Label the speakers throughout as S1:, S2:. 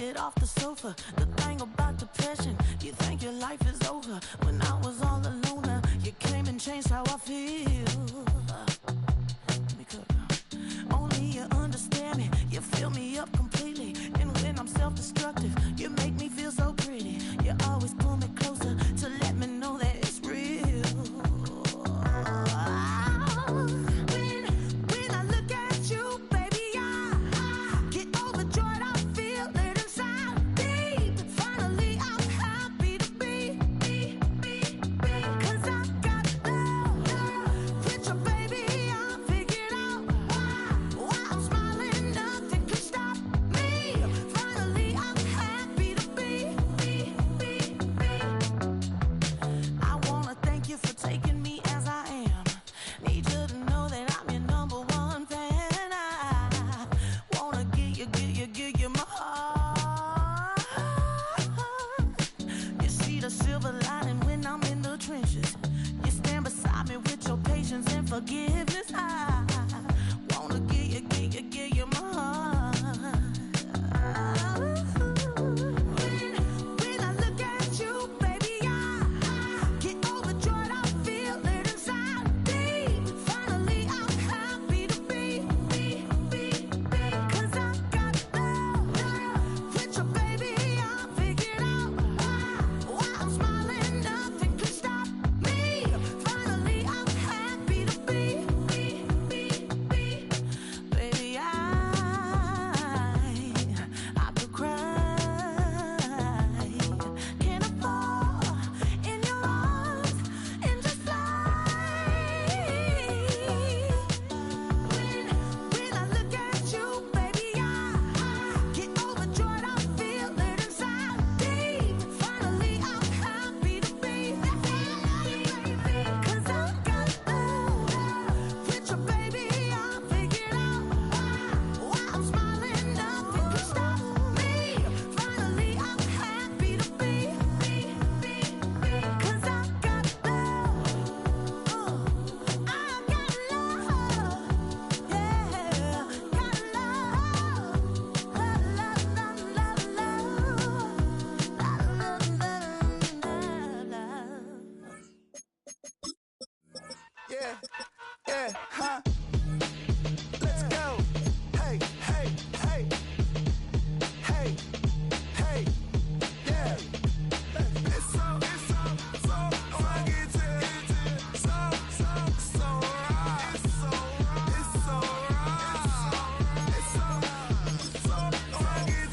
S1: get off the sofa. The thing about depression, you think your life is over. When I was all alone, you came and changed how I feel. Let me cook. Only you understand me, you fill me up completely. And when I'm self-destructive, you make me feel so pretty. You always pull me closer to let me know that it's real. When I look at you, baby, I get overjoyed. I feel it inside deep. Finally, I'm happy to be. 'Cause I got love with your baby. I figured out why I'm smiling. Nothing can stop me. Finally, I'm happy to be. I wanna thank you for taking me as I am. Need you to know that I'm your number one fan. I wanna give you my heart. You see the silver lining when I'm in the trenches. You stand beside me with your patience and forgiveness. I wanna give you my heart. When I look at you, baby, I get overjoyed. I feel it inside deep. Finally, I'm happy to be. 'Cause I got love with your baby. I figured out why I'm smiling. Nothing can stop me. Finally, I'm happy to be. Baby, I could cry. Can I fall in your arms and just fly? When I look at you, baby, I get overjoyed. I feel it inside deep. Finally, I'm happy to be. 'Cause I got love with your baby. I figured out why I'm smiling. Nothing can stop me. Finally, I'm happy to be. 'Cause I got love. I got love. Yeah, got love.
S2: Yeah, yeah, huh? Let's go. Hey, hey, hey. Hey, hey, yeah. It's so rugged. So right. It's so right. It's so rugged.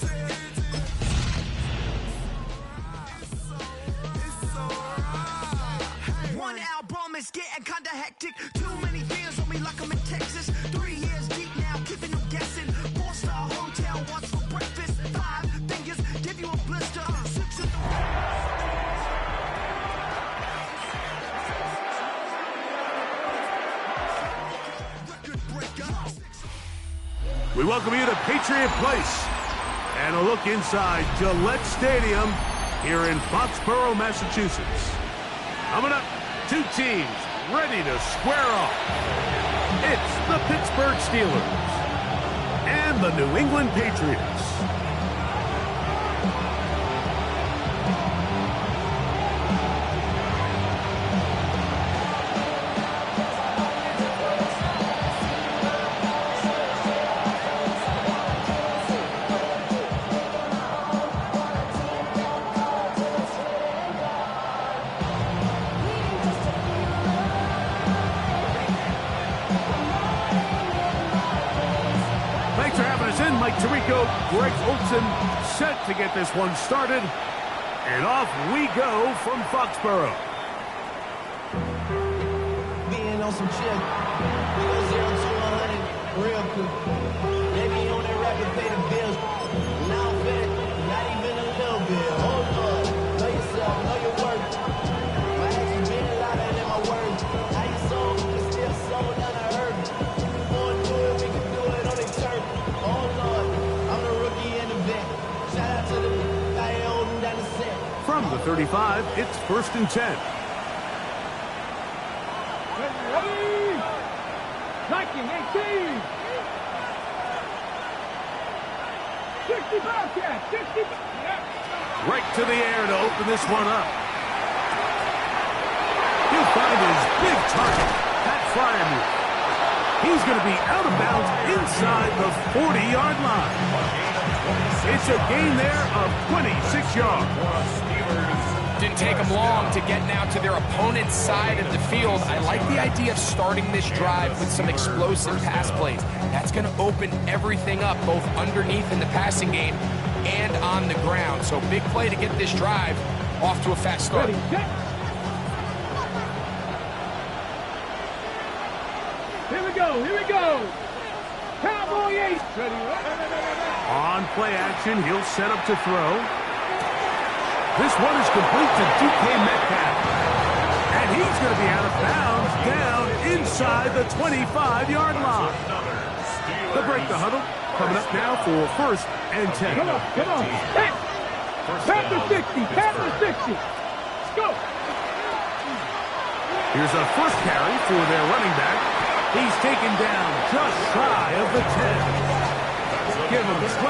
S2: It's so right.
S3: One album is getting kinda hectic. Too many fans on me like I'm in Texas. 3 years deep now, keeping them guessing. 4-star hotel, what's for breakfast? 5 fingers, give you a blister. 6 in the record breaker.
S4: We welcome you to Patriot Place and a look inside Gillette Stadium here in Foxborough, Massachusetts. Coming up, two teams ready to square off. It's the Pittsburgh Steelers and the New England Patriots. Thanks for having us in, Mike Tirico, Greg Olson, set to get this one started. And off we go from Foxborough.
S5: Being on some shit. We go 0 to 100 real quick. They be on that rapid pay the bills. Now I'm fed, not even a little bit. Hold on, know yourself, know your worth. My actions been louder than my words. How you sold, but still sold down the earth. Wanna do it, we can do it on the turf. Oh Lord, I'm the rookie in the vet. Shout out to the guy holding down the set.
S4: From the 35, it's 1st and 10.
S6: Ready? 1918. 60 Bobcat, 60.
S4: Right to the air to open this one up. He'll find his big target, Pat Fryermuth. He's going to be out of bounds inside the 40-yard line. It's a gain there of 26 yards.
S7: Didn't take them long to get now to their opponent's side of the field. I like the idea of starting this drive with some explosive pass plays. That's going to open everything up, both underneath in the passing game and on the ground. So big play to get this drive off to a fast start.
S6: Ready, set. Here we go, here we go. Cowboy 8. Ready.
S4: On play action, he'll set up to throw. This one is complete to DK Metcalf. And he's going to be out of bounds down inside the 25-yard line. They'll break the huddle. Coming up now for 1st and 10.
S6: Come on, come on. Tap the 60, tap the 60. Let's go.
S4: Here's a first carry for their running back. He's taken down just shy of the 10. Give him 12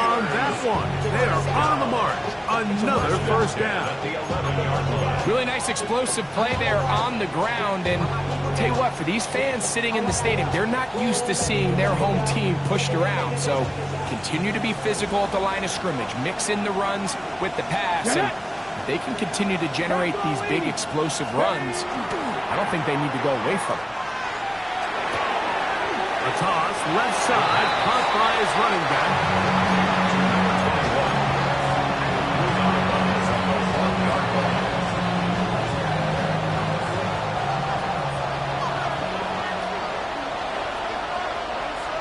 S4: on that one. They are on the mark. Another first down.
S7: Really nice explosive play there on the ground. And I'll tell you what, for these fans sitting in the stadium, they're not used to seeing their home team pushed around. So continue to be physical at the line of scrimmage. Mix in the runs with the pass. And if they can continue to generate these big explosive runs, I don't think they need to go away from it.
S4: A toss, left side, caught by his running back.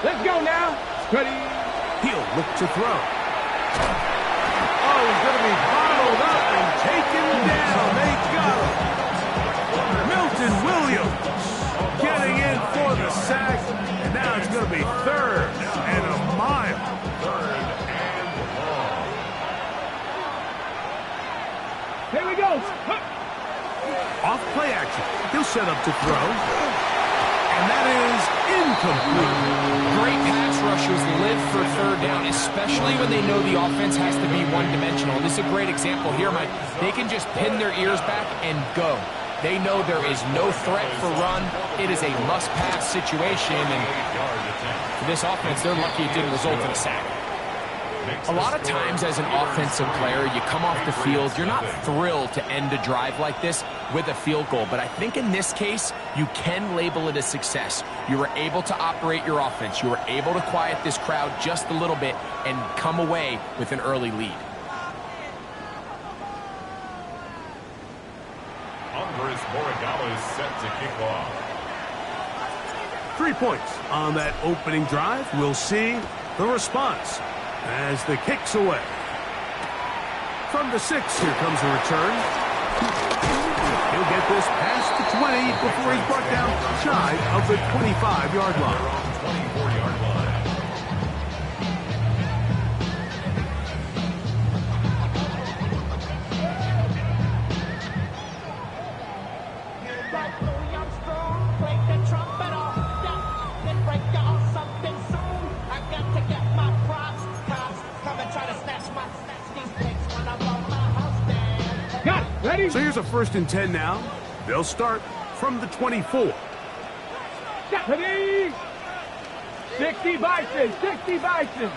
S6: Let's go now. Ready.
S4: He'll look to throw. Oh, he's going to be bottled up and taken down. They got him. Milton Williams getting in for the sack. And now it's going to be 3rd and a mile.
S6: Here we go.
S4: Off play action. He'll set up to throw. And that is incomplete.
S7: Great pass rushers live for 3rd down, especially when they know the offense has to be one-dimensional. This is a great example here, Mike. They can just pin their ears back and go. They know there is no threat for run. It is a must-pass situation, and for this offense, they're lucky it didn't result in a sack. A lot of times as an offensive player, you come off the field, you're not thrilled to end a drive like this with a field goal, but I think in this case, you can label it a success. You were able to operate your offense. You were able to quiet this crowd just a little bit and come away with an early lead.
S8: Andres Borregales is set to kick off.
S4: 3 points on that opening drive. We'll see the response as the kick's away. From the 6, here comes the return. He'll get this past the 20 before he's brought down shy of the 25-yard line.
S8: 24-yard line.
S6: Ready?
S4: So here's a 1st and 10 now. They'll start from the 24.
S6: Ready? 60 Bison, 60 Bison.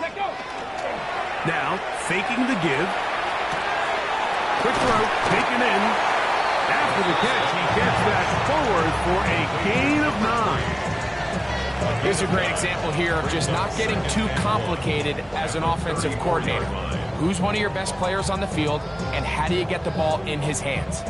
S6: Let's go.
S4: Now, faking the give. Quick throw, taken in. After the catch, he gets that forward for a gain of 9.
S7: Here's a great example here of just not getting too complicated as an offensive coordinator. Who's one of your best players on the field, and how do you get the ball in his hands?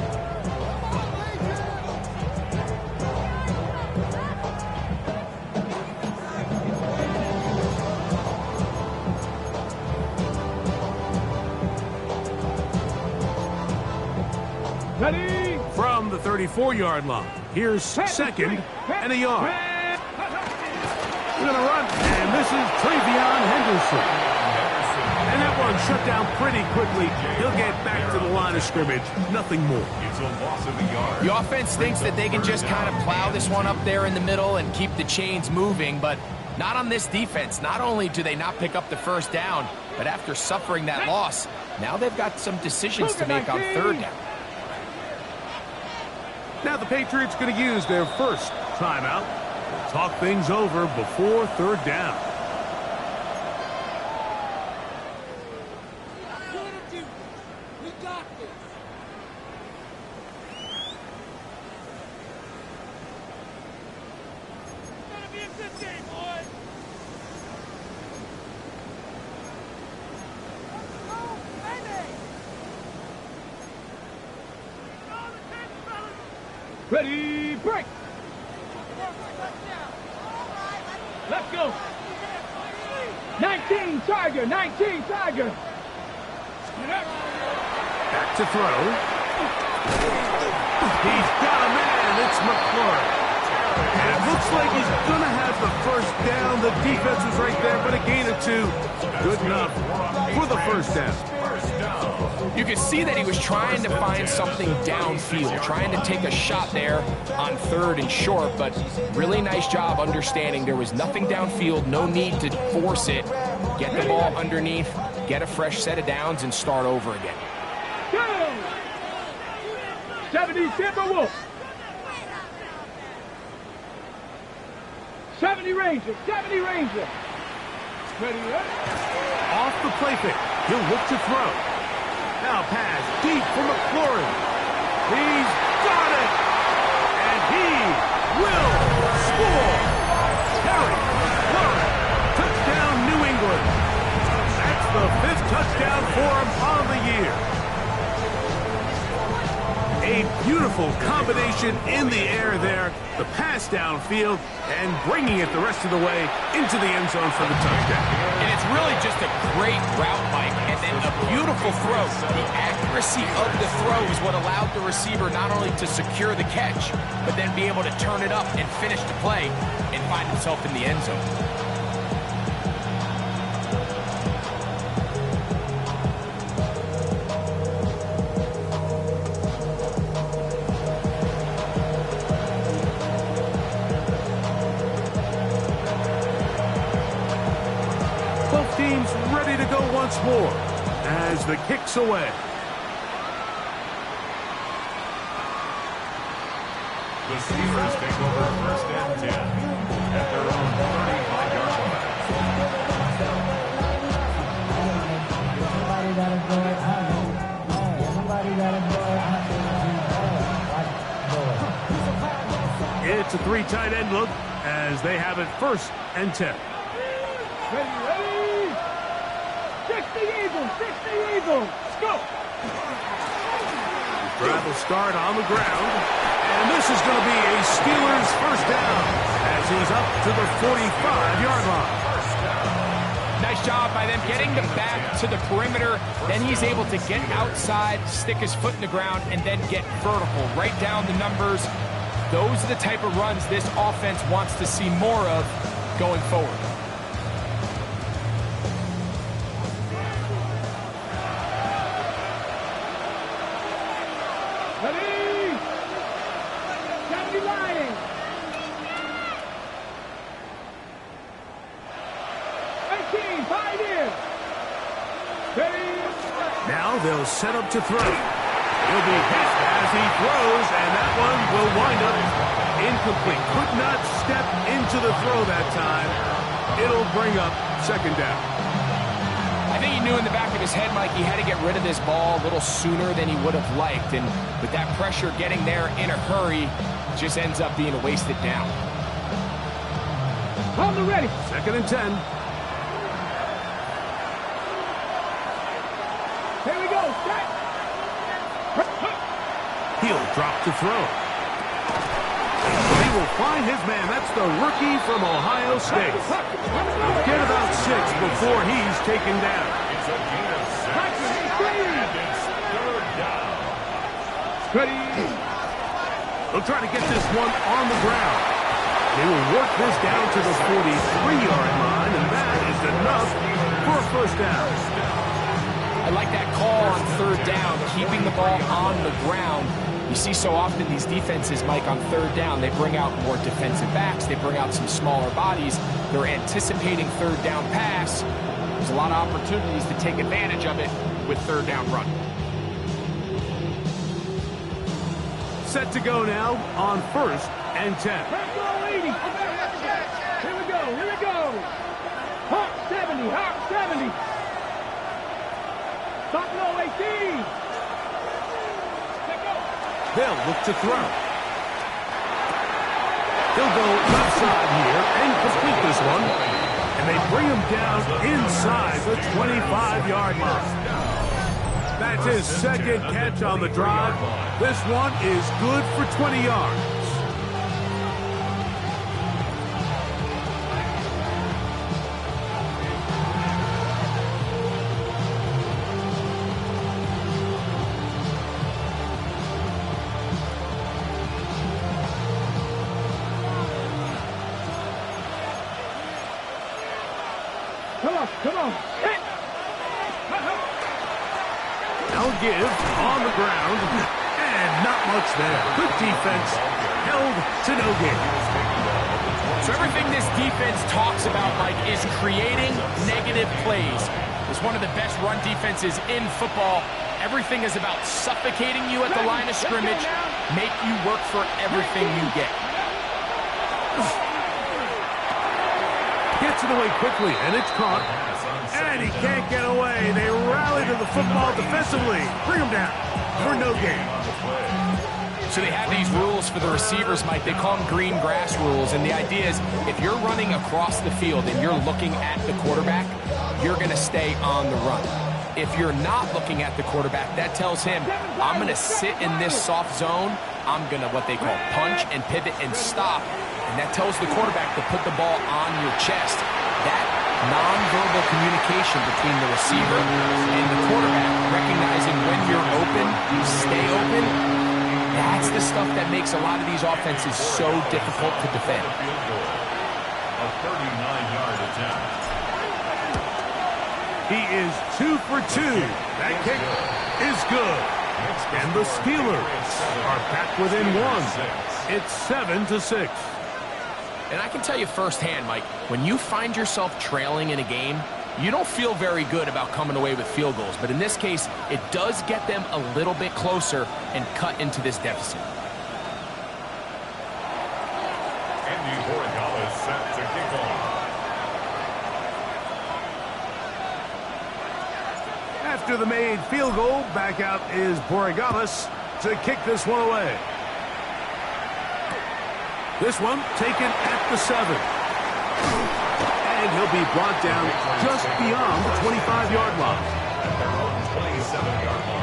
S6: Ready?
S4: From the 34-yard line, here's 2nd and a yard. We're going to run, and this is Travion Henderson. And that one run shut down pretty quickly. He'll get back to the line of scrimmage. Nothing more.
S8: It's a loss of a yard.
S7: The offense thinks that they can just kind of plow this one up there in the middle and keep the chains moving, but not on this defense. Not only do they not pick up the first down, but after suffering that loss, now they've got some decisions to make on third down.
S4: Now the Patriots going to use their first timeout. We'll talk things over before third down.
S6: Ready, break. Let's go. 19 Tiger, 19 Tiger.
S4: Back to throw. He's got a man. It's McLaurin. And it looks like he's going to have the first down. The defense was right there, but a gain of 2. Good enough for the first down.
S7: You could see that he was trying to find something downfield, trying to take a shot there on third and short, but really nice job understanding there was nothing downfield, no need to force it. Get the ball underneath, get a fresh set of downs, and start over again.
S6: 70 Timberwolves. 70 Rangers, 70 Rangers. Ready,
S4: Off the play fake. He'll look to throw. Now pass deep for McLaurin. He's got it. And he will score. Terry McLaurin. Touchdown, New England. That's the 5th touchdown for him on the year. A beautiful combination in the air there. The pass downfield and bringing it the rest of the way into the end zone for the touchdown.
S7: And it's really just a great route, Mike, and then a beautiful throw. The accuracy of the throw is what allowed the receiver not only to secure the catch, but then be able to turn it up and finish the play and find himself in the end zone.
S4: Teams ready to go once more as the kick's away.
S8: The Steelers take over first and 10 at their own 35-yard line.
S5: Somebody gotta go it. Somebody gotta go it.
S4: It's a 3 tight end look as they have it first and 10.
S6: ready. 60 Eagles, 60 Eagles. Let's go.
S4: Drive will start on the ground. And this is going to be a Steelers first down as he's up to the 45-yard line.
S7: Nice job by them getting the back to the perimeter. Then he's able to get outside, stick his foot in the ground, and then get vertical. Right down the numbers. Those are the type of runs this offense wants to see more of going forward.
S6: Ready. 70 Lions. 18 Pioneers. Ready.
S4: Now they'll set up to throw. He'll be hit as he throws, and that one will wind up incomplete. Could not step into the throw that time. It'll bring up second down.
S7: I think he knew in the back of his head, Mike, he had to get rid of this ball a little sooner than he would have liked. And with that pressure getting there in a hurry, just ends up being a wasted down.
S6: On the ready.
S4: Second and 10.
S6: Here we go. Set.
S4: He'll drop to throw. He will find his man. That's the rookie from Ohio State. He'll get about 6 before he's taken down.
S8: It's a gain of 6. And it's third down.
S6: Ready.
S4: They'll try to get this one on the ground. They will work this down to the 43-yard line, and that is enough for a first down.
S7: I like that call on third down, keeping the ball on the ground. You see so often these defenses, Mike, on third down, they bring out more defensive backs. They bring out some smaller bodies. They're anticipating third down pass. There's a lot of opportunities to take advantage of it with third down run.
S4: Set to go now on 1st and 10.
S6: Here we go. Hop 70. Top low 18.
S4: They'll look to throw. He'll go left side here and complete this one. And they bring him down inside the 25-yard line. That's his second catch on the drive. This one is good for 20 yards.
S6: Come on. Hit.
S4: Now give on the ground, and not much there. Good defense, held to no gain.
S7: So everything this defense talks about, Mike, is creating negative plays. It's one of the best run defenses in football. Everything is about suffocating you at the line of scrimmage, make you work for everything you get.
S4: Gets it away quickly, and it's caught. And he can't get away. They rally to the football defensively. Bring him down for no gain.
S7: So they have these rules for the receivers, Mike. They call them green grass rules. And the idea is if you're running across the field and you're looking at the quarterback, you're going to stay on the run. If you're not looking at the quarterback, that tells him, I'm going to sit in this soft zone. I'm going to what they call punch and pivot and stop. And that tells the quarterback to put the ball on your chest. That non-verbal communication between the receiver and the quarterback, recognizing when you're open, you stay open, that's the stuff that makes a lot of these offenses so difficult to defend.
S8: A 39-yard attempt.
S4: He is 2 for 2. That kick is good. And the Steelers are back within one. It's 7-6.
S7: And I can tell you firsthand, Mike, when you find yourself trailing in a game, you don't feel very good about coming away with field goals. But in this case, it does get them a little bit closer and cut into this deficit.
S8: Andy Borregala is set to kick off.
S4: After the made field goal, back out is Borregales to kick this one away. This one taken at the 7. And he'll be brought down just beyond the 25-yard line.
S8: At their own 27-yard line.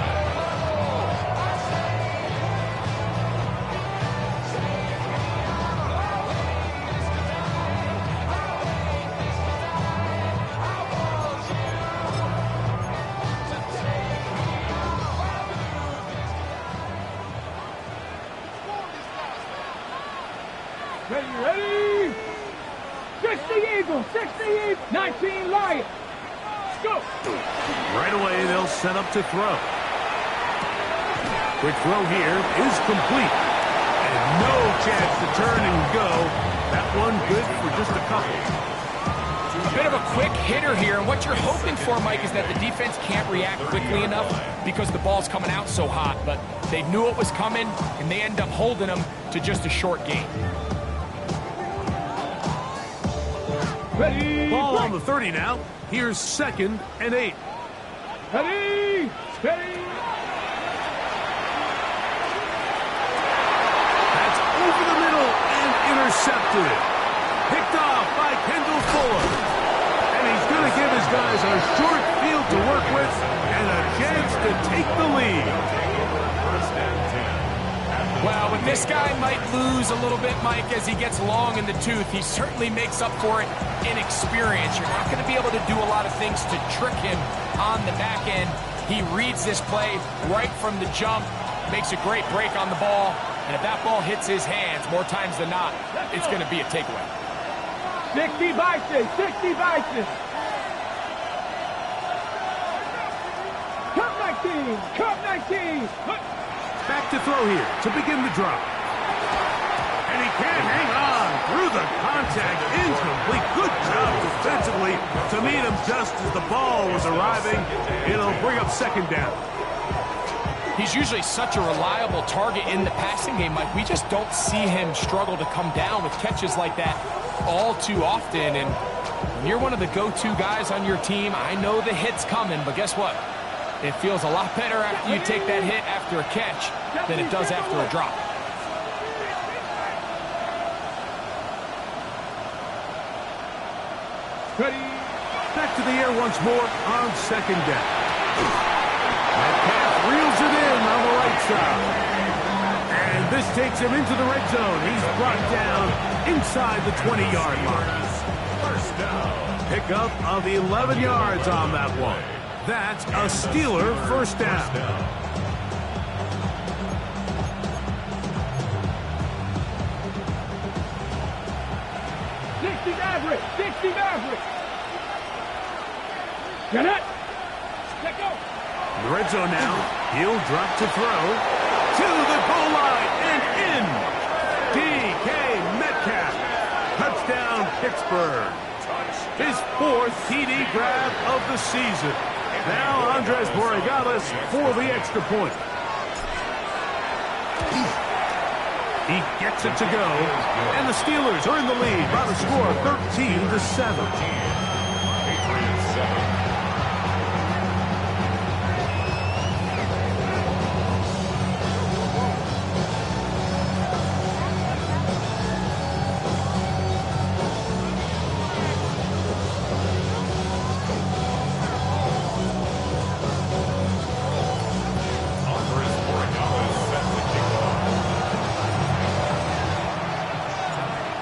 S6: Ready? 60 Eagles, 19 Lions. Go.
S4: Right away, they'll set up to throw. Quick throw here is complete. And no chance to turn and go. That one good for just a couple.
S7: A bit of a quick hitter here, and what you're hoping for, Mike, is that the defense can't react quickly enough because the ball's coming out so hot, but they knew it was coming, and they end up holding them to just a short gain.
S6: Ready?
S4: Ball on the 30 now. Here's 2nd and 8.
S6: Ready? Steady.
S4: That's over the middle and intercepted. Picked off by Kendall Fuller. And he's going to give his guys a short field to work with and a chance to take the lead.
S8: First and 10.
S7: Well, when this guy might lose a little bit, Mike, as he gets long in the tooth, he certainly makes up for it in experience. You're not going to be able to do a lot of things to trick him on the back end. He reads this play right from the jump, makes a great break on the ball, and if that ball hits his hands more times than not, it's going to be a takeaway.
S6: 60 Vikings, 60 Vikings. 19. Cup 19.
S4: Back to throw here to begin the drop. And he can't hang on through the contact. Incomplete. Good job defensively to meet him just as the ball was arriving. It'll bring up second down.
S7: He's usually such a reliable target in the passing game, Mike. We just don't see him struggle to come down with catches like that all too often. And when you're one of the go-to guys on your team, I know the hit's coming, but guess what? It feels a lot better after you take that hit after a catch than it does after a drop.
S6: Ready.
S4: Back to the air once more on second down. Metcalf reels it in on the right side. And this takes him into the red zone. He's brought down inside the 20-yard line.
S8: First down.
S4: Pickup of 11 yards on that one. That's a Steeler first down.
S6: 60 Maverick. 60 Maverick. Get it. Let go.
S4: The red zone now. He'll drop to throw. To the goal line and in. DK Metcalf. Touchdown Pittsburgh. His fourth TD grab of the season. Now Andres Borregales for the extra point. He gets it to go. And the Steelers are in the lead by the score of 13-7.
S8: Patriots 7.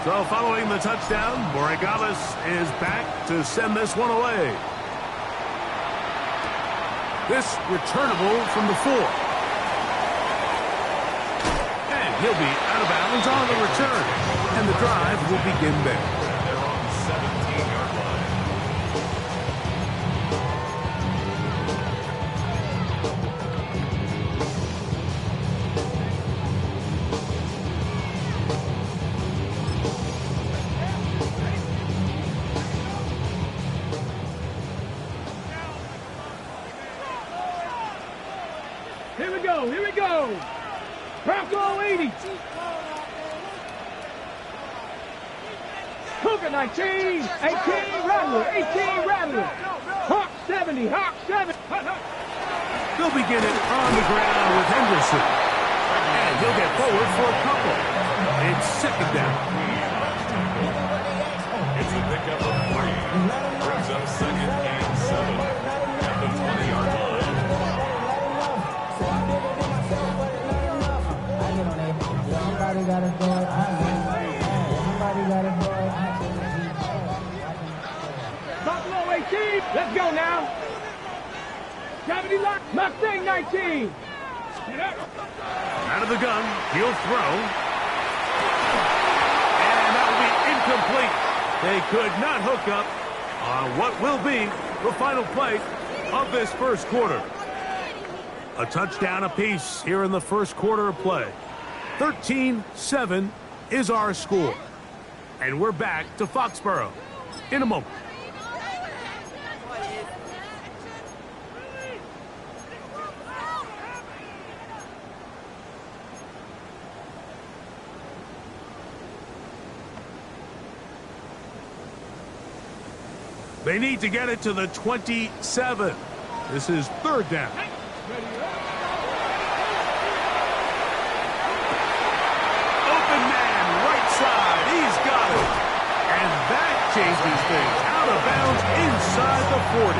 S4: So following the touchdown, Borregales is back to send this one away. This returnable from the 4. And he'll be out of bounds on the return. And the drive will begin there.
S8: They're on the 17-yard line.
S6: Here we go. Here we go. Bronco 80. Cougar 19. 18 Rattler. 18 Rattler. Hawk 70. Hawk 70.
S4: They'll begin it on the ground with Henderson. And he'll get forward for a couple. It's second down.
S8: It's a pickup of 3. Brings up second and 7 at the 20-yard line.
S5: Somebody gotta go. Somebody gotta go.
S6: Buffalo 18. Let's go now. Gravity lock. Mustang 19. Get up.
S4: Out of the gun, he'll throw. And that will be incomplete. They could not hook up on what will be the final play of this first quarter. A touchdown apiece here in the first quarter of play. 13-7 is our score. And we're back to Foxborough in a moment. They need to get it to the 27. This is third down. Open man, right side. He's got it. And that changes things. Out of bounds inside the 40.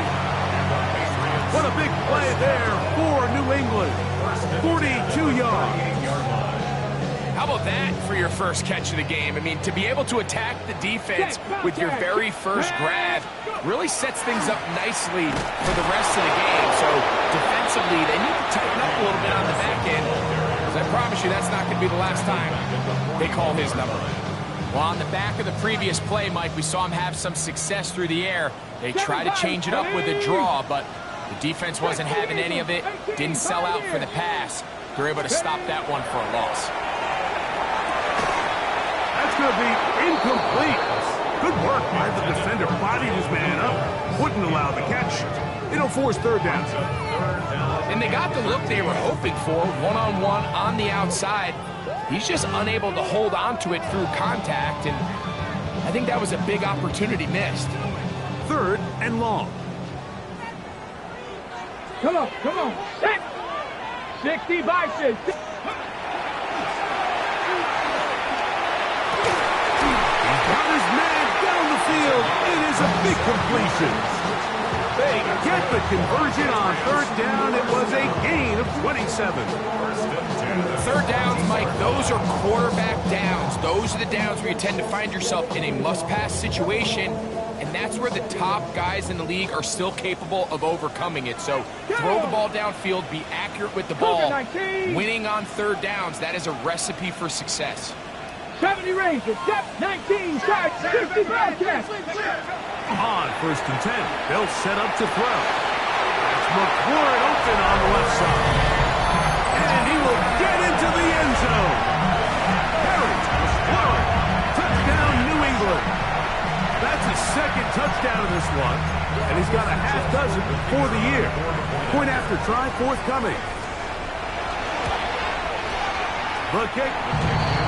S4: What a big play there for New England. 42 yards.
S7: How about that for your first catch of the game? I mean, to be able to attack the defense with your very first grab really sets things up nicely for the rest of the game. So defensively, they need to tighten up a little bit on the back end. Because I promise you, that's not going to be the last time they call his number. Well, on the back of the previous play, Mike, we saw him have some success through the air. They try to change it up with a draw, but The defense wasn't having any of it, didn't sell out for the pass. They're able to stop that one for a loss.
S4: That's going to be incomplete. Good work by the defender. Bodied his man up. Wouldn't allow the catch. It'll force third down.
S7: And they got the look they were hoping for, one-on-one on the outside. He's just unable to hold on to it through contact, and I think that was a big opportunity missed.
S4: Third and long.
S6: Come on. 60 vices.
S4: Got his man down the field. It is a big completion. They get the conversion on third down. It was a gain of 27.
S7: Third downs, Mike, those are quarterback downs. Those are the downs where you tend to find yourself in a must-pass situation, and that's where the top guys in the league are still capable of overcoming it. So throw the ball downfield, be accurate with the ball. Winning on third downs, that is a recipe for success.
S6: 70 Rangers, step 19, side 60 broadcast.
S4: On first and 10, they'll set up to throw. That's McCord open on the left side. And he will get into the end zone. Harry McCord, touchdown New England. That's his second touchdown of this one, and he's got a half dozen for the year. Point after try forthcoming. The kick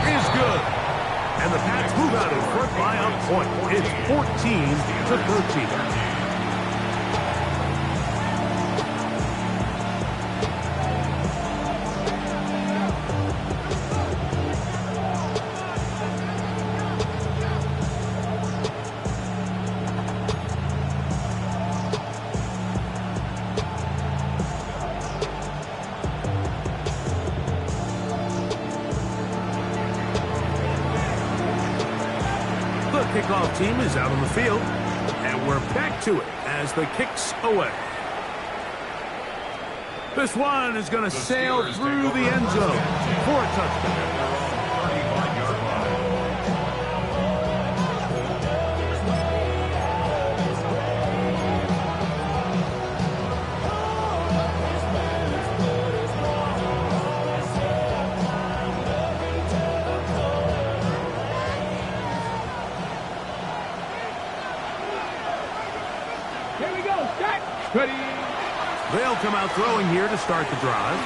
S4: is good. And the Pats move out in front by a point. It's 14-13. Kickoff team is out on the field, and we're back to it as the kick's away. This one is going to sail through the end zone for a touchdown.
S6: Ready.
S4: They'll come out throwing here to start the drive.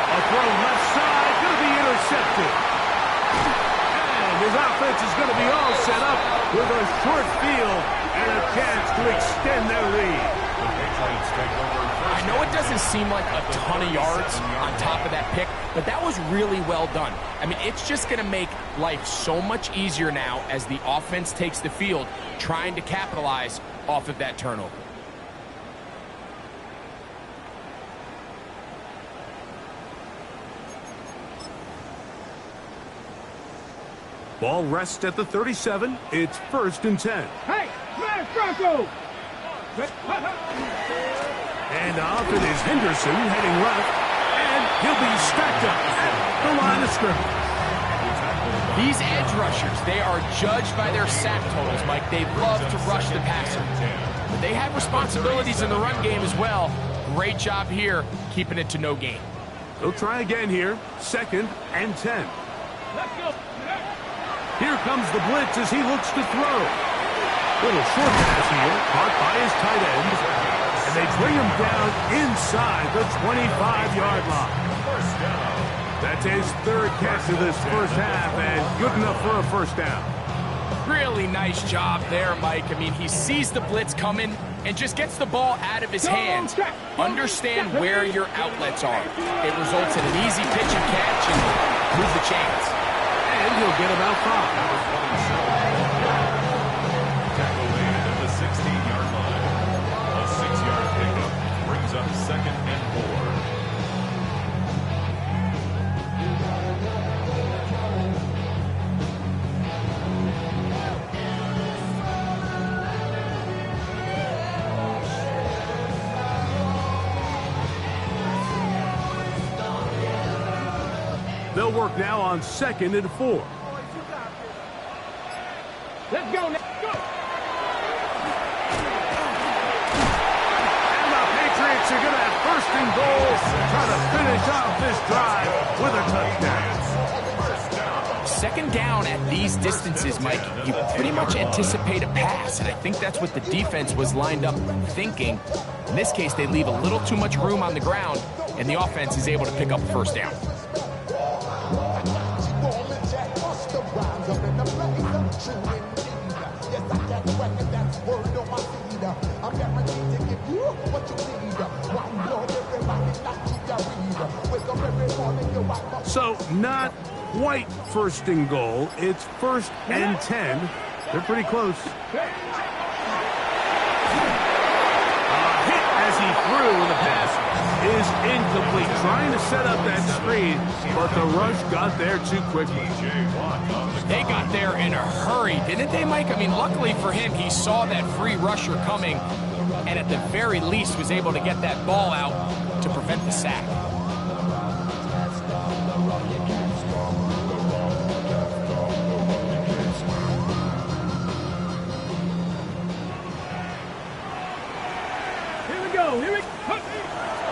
S4: A throw left side, going to be intercepted. And his offense is going to be all set up with a short field and a chance to extend their lead.
S7: I know it doesn't seem like a ton of yards on top of that pick, but that was really well done. I mean, it's just going to make life so much easier now as the offense takes the field, trying to capitalize off of that turnover.
S4: Ball rests at the 37. It's first and 10.
S6: Hey, smash Bronco!
S4: And off it is Henderson heading left, and he'll be stacked up at the line of scrimmage.
S7: These edge rushers, they are judged by their sack totals, Mike. They love to rush the passer. But they have responsibilities in the run game as well. Great job here, keeping it to no gain.
S4: They'll try again here, second and 10.
S6: Let's go.
S4: Here comes the blitz as he looks to throw. Little short pass here, caught by his tight end. And they bring him down inside the 25-yard line. That's his third catch of this first half, and good enough for a first down.
S7: Really nice job there, Mike. I mean, he sees the blitz coming and just gets the ball out of his hands. Understand where your outlets are. It results in an easy pitch and catch and move the chains.
S4: And he'll get about 5.
S8: Tackled in at the 16-yard line. A 6-yard pickup brings up second and 4.
S4: They'll work now on second and 4.
S6: Let's go now. Go.
S4: goal, trying to finish off this drive with a touchdown.
S7: Second down at these distances, Mike, you pretty much anticipate a pass, and I think that's what the defense was lined up thinking. In this case, they leave a little too much room on the ground, and the offense is able to pick up a first down.
S4: So, not quite first and goal. It's 1st and 10. They're pretty close. A hit as he threw, and the pass is incomplete. Trying to set up that screen, but the rush got there too quickly.
S7: They got there in a hurry, didn't they, Mike? I mean, luckily for him, he saw that free rusher coming, and at the very least was able to get that ball out to prevent the sack.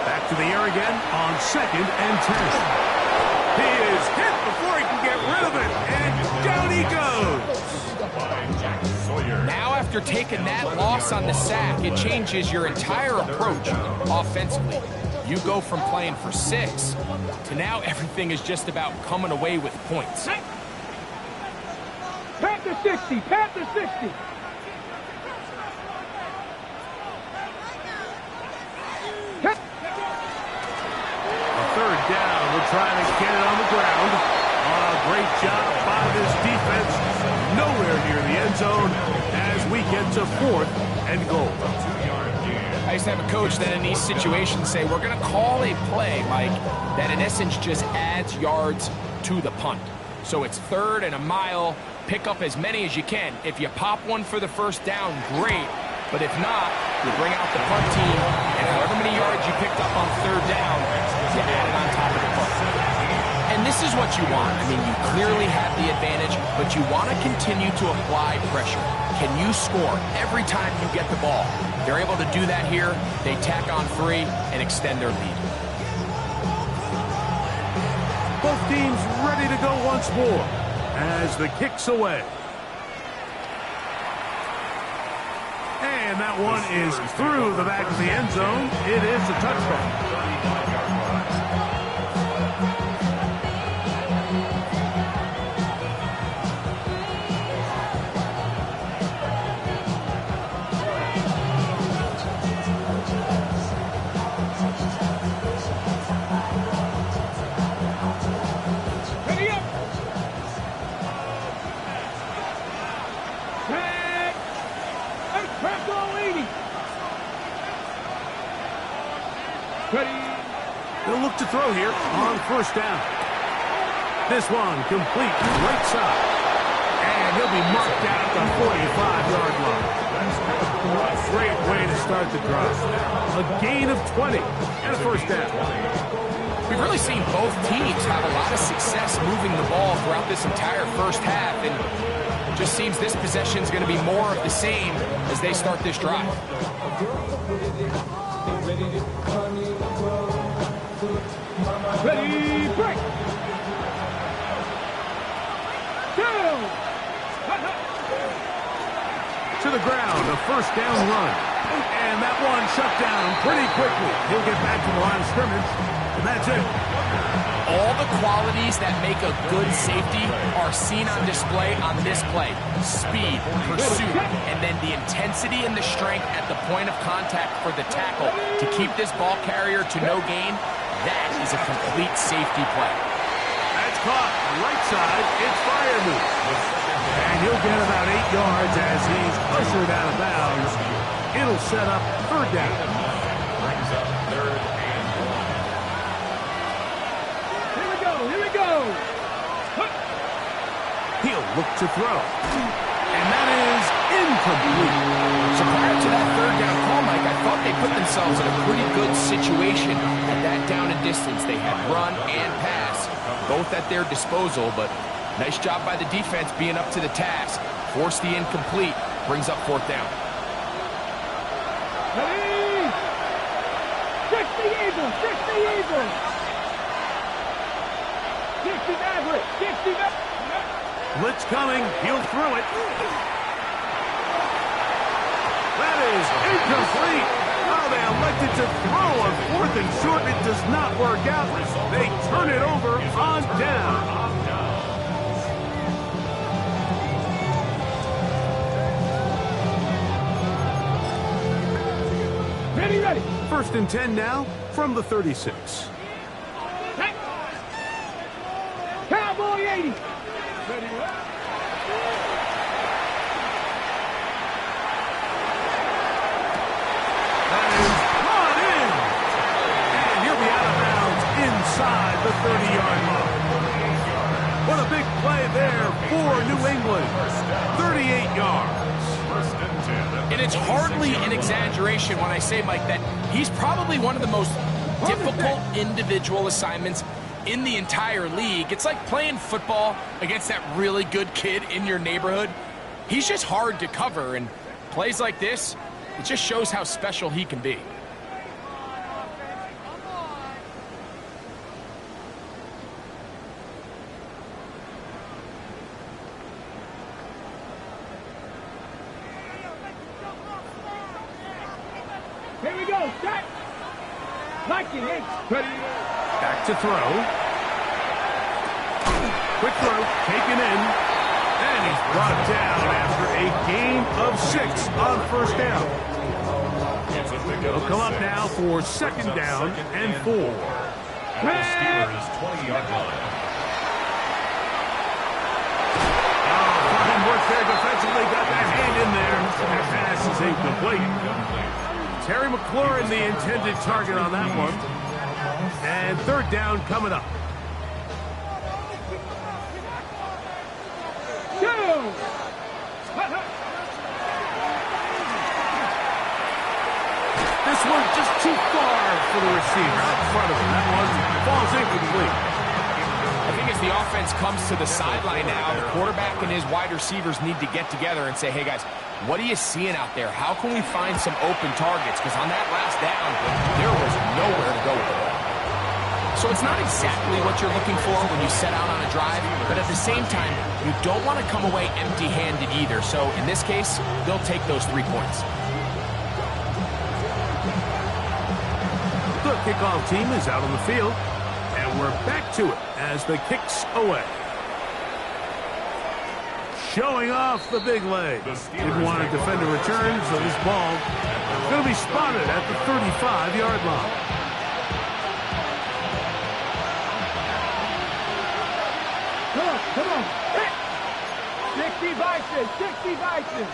S4: Back to the air again on 2nd and 10. He is hit before he can get rid of it, and down he goes.
S7: Now after taking that loss on the sack, it changes your entire approach offensively. You go from playing for 6 to now everything is just about coming away with points.
S6: Panther 60, Panther 60.
S4: Third down, we're trying to get it on the ground. Great job by this defense. Nowhere near the end zone as we get to 4th and goal.
S7: I used to have a coach that in these situations say, we're going to call a play, Mike, that in essence just adds yards to the punt. So it's 3rd and a mile. Pick up as many as you can. If you pop one for the first down, great. But if not, you bring out the punt team, and however many yards you picked up on 3rd down, you add it on top of the punt. And this is what you want. I mean, you clearly have the advantage, but you want to continue to apply pressure. Can you score every time you get the ball? They're able to do that here. They tack on 3 and extend their lead.
S4: Both teams ready to go once more as the kick's away. And that one is through the back of the end zone. It is a touchdown. They'll look to throw here on 1st down. This one complete right side. And he'll be marked down at the 45-yard line. Great way to start the drive. A gain of 20 and a 1st down.
S7: We've really seen both teams have a lot of success moving the ball throughout this entire first half, and it just seems this possession is going to be more of the same as they start this drive.
S6: Ready, break.
S4: To the ground, a 1st down run. And that one shut down pretty quickly. He'll get back to the line of scrimmage, and that's it.
S7: All the qualities that make a good safety are seen on display on this play. Speed, pursuit, and then the intensity and the strength at the point of contact for the tackle to keep this ball carrier to no gain. That is a complete safety play.
S4: That's caught right side. It's Firemouth. And he'll get about 8 yards as he's ushered out of bounds. It'll set up 3rd down.
S8: Brings up 3rd and 1.
S6: Here we go.
S4: He'll look to throw. And that is incomplete.
S7: So prior to that 3rd down call, Mike, I thought they put themselves in a pretty good situation at that down and distance. They had run and pass, both at their disposal, but nice job by the defense being up to the task. Forced the incomplete, brings up 4th down.
S6: Ready. Check the Eagle. Eagles, 60 Eagles. 60 Maverick, 60 Maverick.
S4: Blitz coming. He'll throw it. That is incomplete. Oh, they elected to throw on 4th and short. It does not work out. They turn it over on down.
S6: Ready.
S4: 1st and 10 now from the 36.
S6: Hey. Cowboy 80.
S4: That is brought in. And he'll be out of bounds inside the 30-yard line. What a big play there for New England. 38 yards.
S7: And it's hardly an exaggeration when I say, Mike, that he's probably one of the most difficult individual assignments in the entire league. It's like playing football against that really good kid in your neighborhood. He's just hard to cover, and plays like this, it just shows how special he can be.
S6: Here we go, set. Liking it. Ready.
S4: Back to throw. Quick throw, taken in. And he's brought down after a gain of 6 on 1st down. He'll come up now for 2nd down and 4.
S8: At the Steelers' 20-yard line.
S4: Fine work there defensively. Got that hand in there. That pass is incomplete. Terry McLaurin, the intended target on that one. And 3rd down coming up. This one just too far for the receiver out in front of him. That one falls incomplete.
S7: I think as the offense comes to the sideline now, the quarterback and his wide receivers need to get together and say, hey, guys, what are you seeing out there? How can we find some open targets? Because on that last down, there was nowhere to go with the ball. So it's not exactly what you're looking for when you set out on a drive, but at the same time, you don't want to come away empty-handed either. So in this case, they'll take those 3 points.
S4: The kickoff team is out on the field, and we're back to it as the kick's away. Showing off the big leg. Didn't want to defend a return, so this ball is going to be spotted at the 35-yard line.
S6: Come on. 60 Bison, 60 Bison.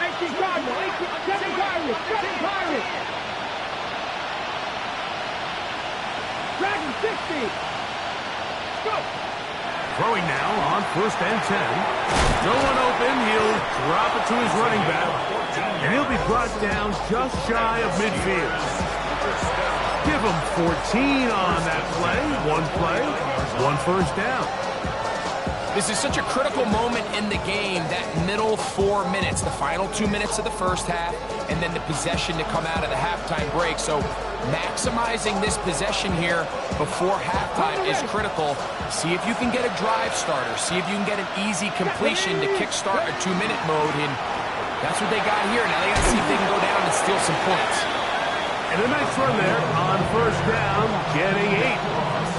S6: 18 Cardinals, 7 Pirates, 7 Pirates. Dragon 60. Go.
S4: Throwing now on 1st and 10. No one open. He'll drop it to his running back. And he'll be brought down just shy of midfield. Give him 14 on that play. 1 1st down.
S7: This is such a critical moment in the game, that middle 4 minutes, the final 2 minutes of the first half, and then the possession to come out of the halftime break. So maximizing this possession here before halftime is critical. See if you can get a drive starter. See if you can get an easy completion to kickstart a 2-minute mode. And that's what they got here. Now they got to see if they can go down and steal some points.
S4: And a nice run there on 1st down, getting 8.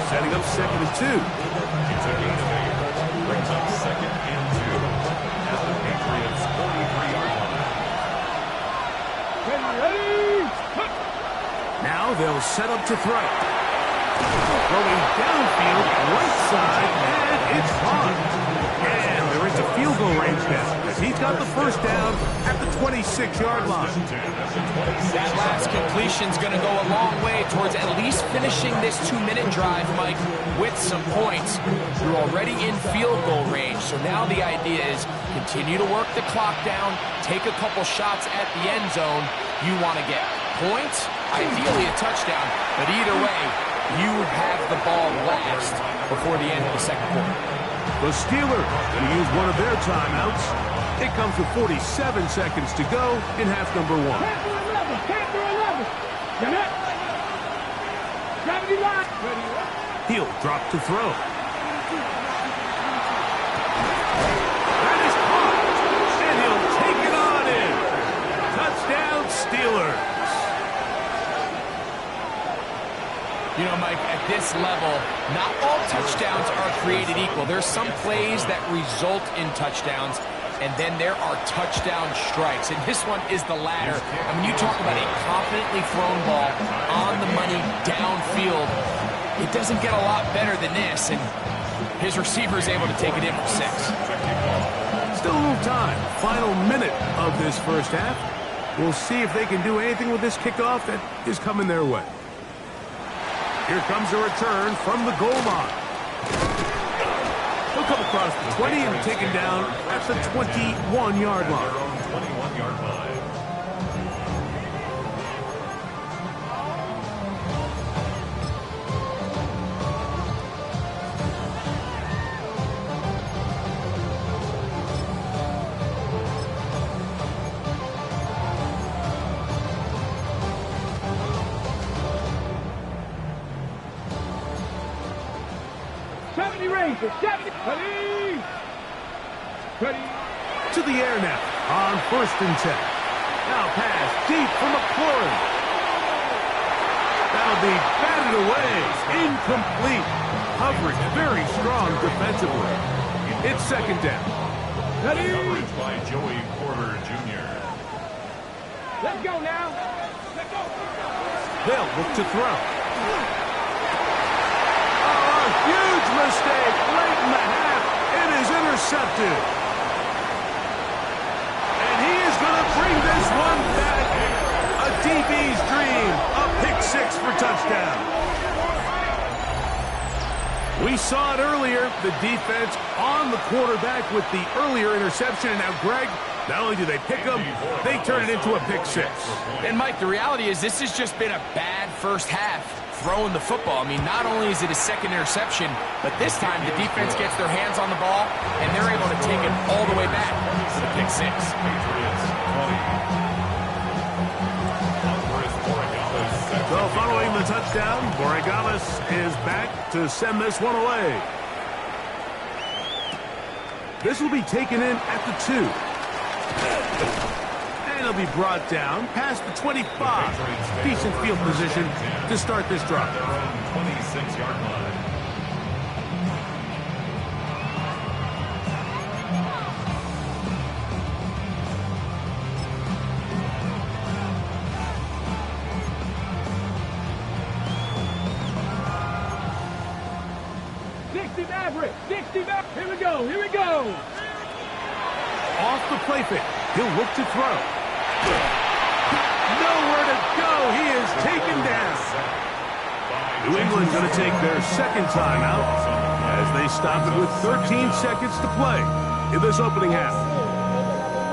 S4: Setting up 2nd and 2.
S8: It's a gain of 8. Brings up 2nd and 2 at the Patriots' 43-yard line.
S4: Now they'll set up to throw. Throwing downfield, right side, and it's caught. And they're into field goal range now, as he's got the 1st down at the 26-yard line.
S7: That last completion's going to go a long way towards at least finishing this 2-minute drive, Mike, with some points. You're already in field goal range, so now the idea is continue to work the clock down, take a couple shots at the end zone. You want to get points, ideally a touchdown, but either way, you have the ball last before the end of the 2nd quarter.
S4: The Steelers going to use one of their timeouts. It comes with 47 seconds to go in half number 1.
S6: Panther 11, Panther 11. 70 line.
S4: He'll drop to throw. That is caught. And he'll take it on in. Touchdown, Steelers.
S7: You know, Mike, at this level, not all touchdowns are created equal. There's some plays that result in touchdowns, and then there are touchdown strikes. And this one is the latter. I mean, you talk about a confidently thrown ball on the money downfield. It doesn't get a lot better than this, and his receiver is able to take it in for 6.
S4: Still a little time. Final minute of this first half. We'll see if they can do anything with this kickoff that is coming their way. Here comes a return from the goal line. He'll come across the 20 and taken down at the 21-yard line.
S8: 21-yard line.
S6: Rangers, 70. Ready.
S4: To the air now on 1st and 10. Now pass deep from McLaurin. That'll be batted away. Incomplete. Coverage very strong defensively. It's 2nd down.
S6: Ready.
S8: Coverage by Joey Porter Jr.
S6: Let's go now.
S4: They'll look to throw. Huge mistake late in the half. It is intercepted. And he is going to bring this one back. A DB's dream. A pick 6 for touchdown. We saw it earlier. The defense on the quarterback with the earlier interception. And now, Greg, not only do they pick him, they turn it into a pick 6.
S7: And, Mike, the reality is this has just been a bad first half. Throwing the football. I mean, not only is it a 2nd interception, but this time the defense gets their hands on the ball, and they're able to take it all the way back to the pick 6.
S8: Patriots 20.
S4: So following the touchdown, Borregales is back to send this one away. This will be taken in at the 2. And he'll be brought down past the 25. Decent field position to start this drive.
S8: Their own 26-yard line.
S6: Here we go. Here we go.
S4: Off the play fake. He'll look to throw. Nowhere to go. He is taken down. New England's going to take their 2nd timeout as they stop it with 13 seconds to play in this opening half.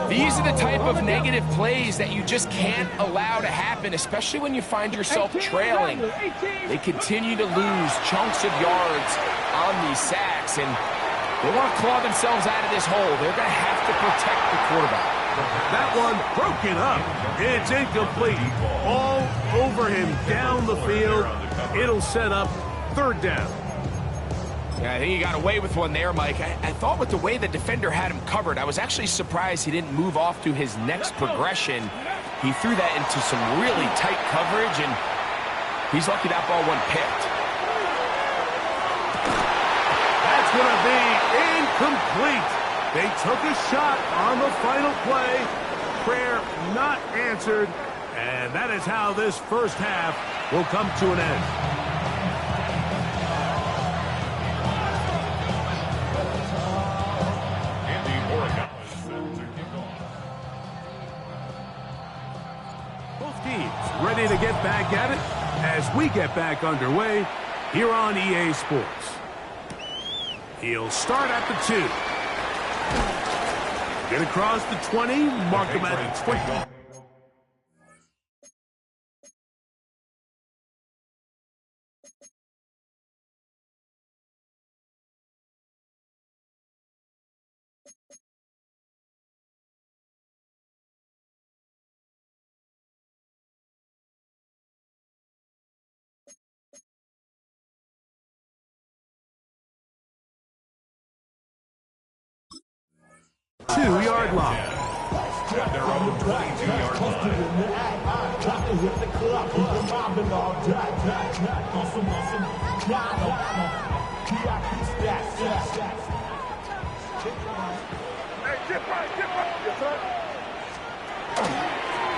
S7: These are the type of negative plays that you just can't allow to happen, especially when you find yourself trailing. They continue to lose chunks of yards on these sacks, and they want to claw themselves out of this hole. They're going to have to protect the quarterback.
S4: That one broken up. It's incomplete. All over him down the field. It'll set up 3rd down.
S7: Yeah, I think he got away with one there, Mike. I thought with the way the defender had him covered, I was actually surprised he didn't move off to his next progression. He threw that into some really tight coverage, and he's lucky that ball wasn't picked.
S4: That's going to be incomplete. They took a shot on the final play. Prayer not answered. And that is how this first half will come to an end. Both teams ready to get back at it as we get back underway here on EA Sports. He'll start at the 2. Get across the 20, mark him at the 20. 2-yard line.
S8: At their own 22-yard line.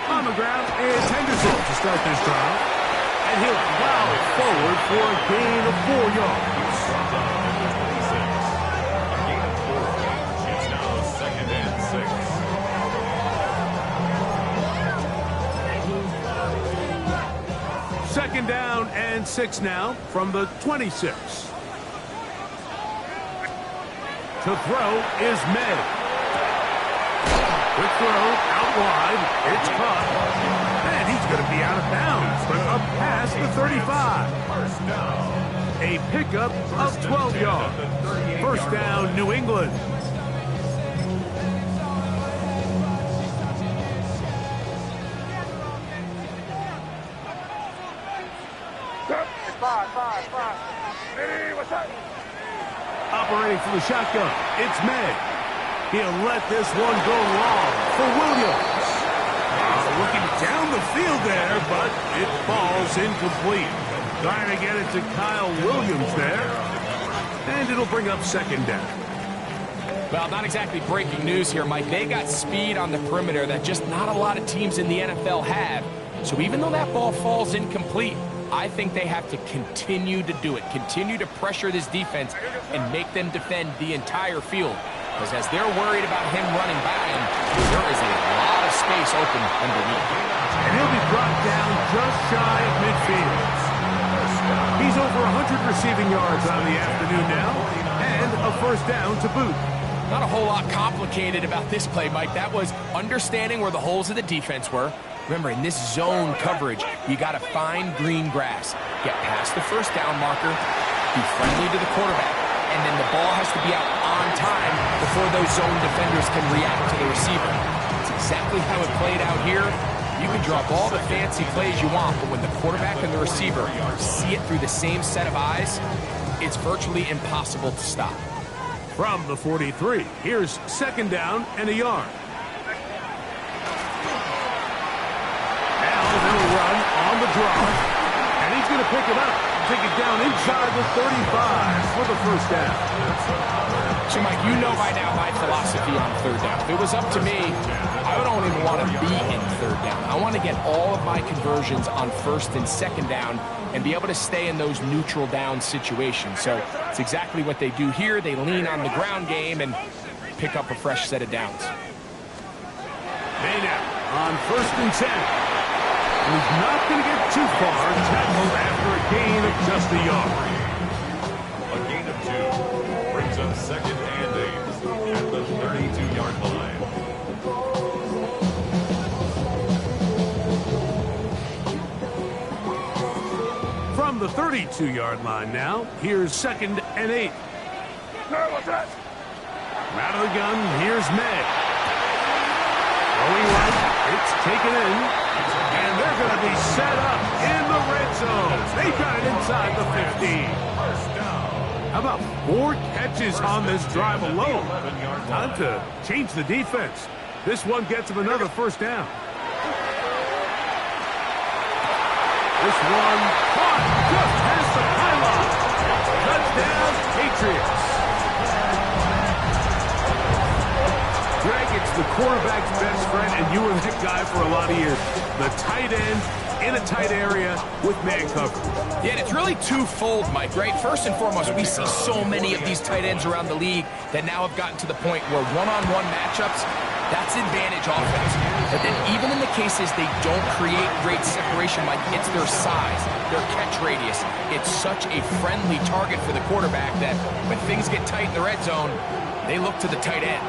S4: On the ground is Henderson to start this drive. And he'll plow it forward for a gain of 4 yards.
S8: A gain of 4. It's now 2nd and 6.
S4: Second down and 6 now from the 26. To throw is May. Quick throw out wide. It's caught. And he's going to be out of bounds, but up past the 35.
S8: First down.
S4: A pickup of 12 yards. First down, New England. Operating from the shotgun, it's May. He'll let this one go long for Williams. Looking down the field there, but it falls incomplete. Trying to get it to Kyle Williams there. And it'll bring up second down.
S7: Well, not exactly breaking news here, Mike. They got speed on the perimeter that just not a lot of teams in the NFL have. So even though that ball falls incomplete, I think they have to continue to do it. Continue to pressure this defense and make them defend the entire field. Because as they're worried about him running by him, there is a lot of space open underneath.
S4: And he'll be brought down just shy of midfield. He's over 100 receiving yards on the afternoon now, and a first down to boot.
S7: Not a whole lot complicated about this play, Mike. That was understanding where the holes of the defense were. Remember, in this zone coverage, you got to find green grass. Get past the first down marker, be friendly to the quarterback, and then the ball has to be out on time before those zone defenders can react to the receiver. It's exactly how it played out here. You can drop all the fancy plays you want, but when the quarterback and the receiver see it through the same set of eyes, it's virtually impossible to stop.
S4: From the 43, here's second down and a yard. Now they'll run on the draw, and he's going to pick it up. Take it down inside the 35 for the first down.
S7: So, Mike, you know by now my philosophy on third down. If it was up to me, I don't even want to be in third down. I want to get all of my conversions on first and second down and be able to stay in those neutral down situations. So it's exactly what they do here. They lean on the ground game and pick up a fresh set of downs.
S4: May now on first and 10. He's not going to get too far. Tackled after a gain of just a yard.
S8: A gain of 2 brings up 2nd and 8 at the 32-yard line.
S4: From the 32-yard line now, here's 2nd and 8. Out of the gun, here's May. Going right, it's taken in. And they're going to be set up in the red zone. They got it inside the 15. How about 4 catches on this drive alone? Time to change the defense. This one gets them another first down. This one caught just past the pylon. Touchdown, Patriots. Greg, it's the quarterback's best friend, and you were that guy for a lot of years. The tight end in a tight area with man coverage.
S7: Yeah, and it's really twofold, Mike, right? First and foremost, we see so many of these tight ends around the league that now have gotten to the point where one-on-one matchups, that's advantage offense. But then even in the cases they don't create great separation, Mike, it's their size, their catch radius. It's such a friendly target for the quarterback that when things get tight in the red zone, they look to the tight end.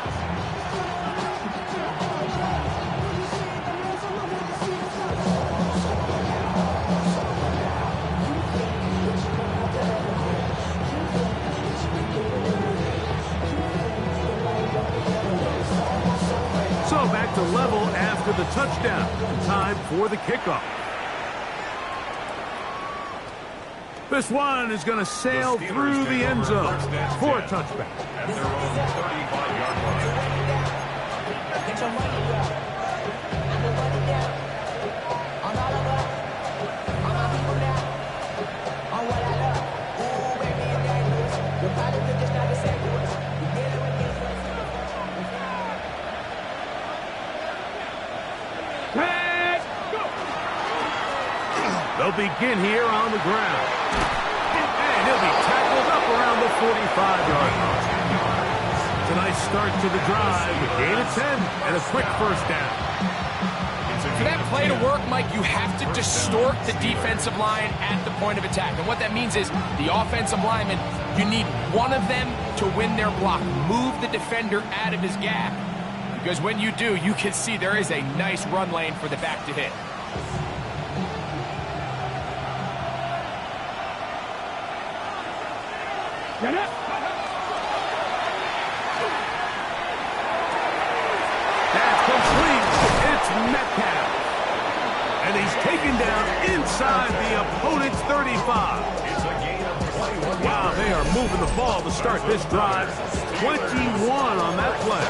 S4: So back to level after the touchdown. Time for the kickoff. This one is going to sail through the end zone for a touchback.
S8: At their own 35-yard line.
S5: some money, bro. I put money down on all of us, on my people now, on what I love. Ooh, baby, it's dangerous. The politics is not the same to us. We dealing with this one.
S4: They'll begin here on the ground. And he'll be tackled up around the 45-yard line. It's a nice start to the drive. A gain of 10 and a quick first down.
S7: For that play to work, Mike, you have to distort the defensive line at the point of attack. And what that means is the offensive lineman, you need one of them to win their block. Move the defender out of his gap. Because when you do, you can see there is a nice run lane for the back to hit.
S6: Get up.
S4: That's complete. It's Metcalf. And he's taken down inside the opponent's 35.
S8: It's a gain of 21.
S4: Wow, they are moving the ball to start this drive. 21 on that play.